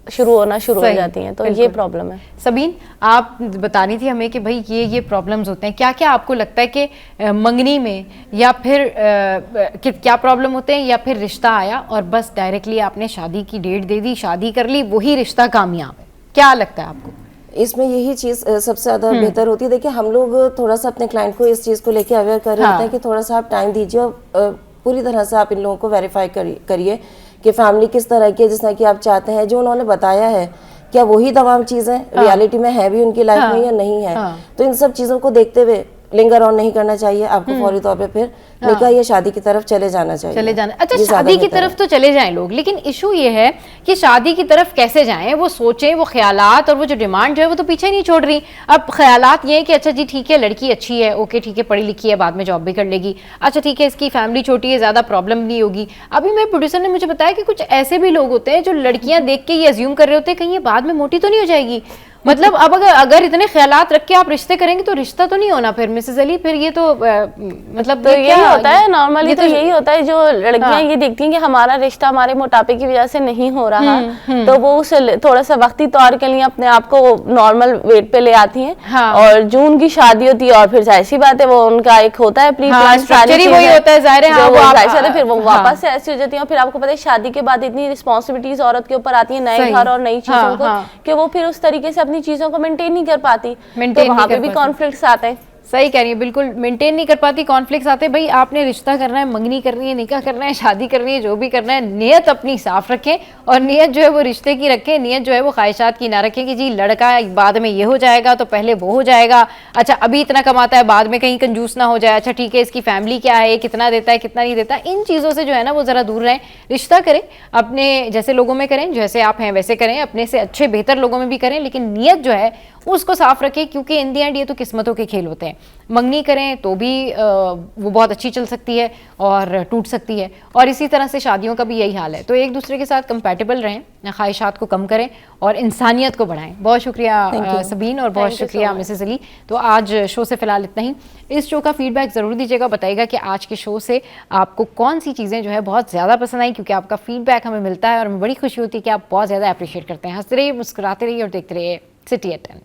शुरू हो जाती हैं। तो ये प्रॉब्लम है। सबीन, आप बता रही थी हमें कि भाई ये प्रॉब्लम्स होते हैं, क्या क्या आपको लगता है कि मंगनी में या फिर क्या प्रॉब्लम होते हैं, या फिर रिश्ता आया और बस डायरेक्टली आपने शादी की डेट दे दी, शादी कर ली, वही रिश्ता कामयाब है? क्या लगता है आपको? इसमें यही चीज़ सबसे ज़्यादा बेहतर होती है। देखिए हम लोग थोड़ा सा अपने क्लाइंट को इस चीज़ को लेके अवेयर कर रहे होते हैं कि थोड़ा सा आप टाइम दीजिए और पूरी तरह से आप इन लोगों को वेरीफाई करिए कि फैमिली किस तरह की है, जिस तरह की आप चाहते हैं। जो उन्होंने बताया है क्या वही तमाम चीज़ें रियलिटी में है भी उनकी लाइफ में या नहीं है। तो इन सब चीज़ों को देखते हुए लिंगर ऑन नहीं करना चाहिए आपको, फौरी तौर पे फिर निकाह या शादी की तरफ चले जाना चाहिए। अच्छा, शादी की तरफ तो चले जाएं लोग, लेकिन इशू ये है कि शादी की तरफ कैसे जाएं, वो सोचें, वो ख्यालात और वो जो डिमांड जो है वो तो पीछे नहीं छोड़ रही। अब ख्यालात ये है कि अच्छा जी ठीक है लड़की अच्छी है, ओके ठीक है पढ़ी लिखी है, बाद में जॉब भी कर लेगी, अच्छा ठीक है इसकी फैमिली छोटी है, ज़्यादा प्रॉब्लम नहीं होगी। अभी मेरे प्रोड्यूसर ने मुझे बताया कि कुछ ऐसे भी लोग होते हैं जो लड़कियां देख के ये अज्यूम कर रहे होते हैं कहीं ये बाद में मोटी तो नहीं हो जाएगी। मतलब अब अगर इतने ख्यालात रख के आप रिश्ते करेंगे तो रिश्ता तो नहीं होना फिर मिसेस अली, फिर ये तो मतलब तो यही होता है नॉर्मली, तो यही होता है जो लड़कियां ये देखती हैं कि हमारा रिश्ता हमारे मोटापे की वजह से नहीं हो रहा, तो वो उस थोड़ा सा वक्ती तौर के लिए अपने आप को नॉर्मल वेट पे ले आती हैं। और जून की शादी होती है और फिर जाहिर सी बात है वो उनका एक होता है प्री प्लान, वही होता है जाहिर है, फिर वो वापस से ऐसी हो जाती है। फिर आपको पता है शादी के बाद इतनी रिस्पॉन्सिबिलिटीज औरत के ऊपर आती है, नए घर और नई चीजों को, कि वो फिर उस तरीके से अपनी चीजों को मेंटेन नहीं कर पाती, तो वहां पे भी कॉन्फ्लिक्ट्स आते हैं। सही कह रही है, बिल्कुल मेंटेन नहीं कर पाती, कॉन्फ्लिक्ट्स आते हैं। भाई आपने रिश्ता करना है, मंगनी करनी है, निकाह करना है, शादी करनी है, जो भी करना है, नियत अपनी साफ रखें और नियत जो है वो रिश्ते की रखें, नियत जो है वो ख्वाहिशात की ना रखें कि जी लड़का बाद में ये हो जाएगा तो पहले वो हो जाएगा, अच्छा अभी इतना कमाता है बाद में कहीं कंजूस ना हो जाए, अच्छा ठीक है इसकी फैमिली क्या है, कितना देता है कितना नहीं देता। इन चीज़ों से जो है ना वो ज़रा दूर रहें, रिश्ता करें अपने जैसे लोगों में करें, जैसे आप हैं वैसे करें, अपने से अच्छे बेहतर लोगों में भी करें, लेकिन नियत जो है उसको साफ रखें, क्योंकि इन दी एंड ये तो किस्मतों के खेल होते हैं। मंगनी करें तो भी वो बहुत अच्छी चल सकती है और टूट सकती है, और इसी तरह से शादियों का भी यही हाल है। तो एक दूसरे के साथ कंपैटिबल रहें, ख्वाहिशात को कम करें और इंसानियत को बढ़ाएं। बहुत शुक्रिया सबीन और बहुत शुक्रिया मिसेस अली। तो आज शो से फ़िलहाल इतना ही। इस शो का फीडबैक ज़रूर दीजिएगा, बताइएगा कि आज के शो से आपको कौन सी चीज़ें जो है बहुत ज़्यादा पसंद आई, क्योंकि आपका फीडबैक हमें मिलता है और हमें बड़ी खुशी होती है कि आप बहुत ज़्यादा अप्रिशिएट करते हैं। हंसते रहिए, मुस्कुराते रहिए और देखते रहिए सिटी एट 10।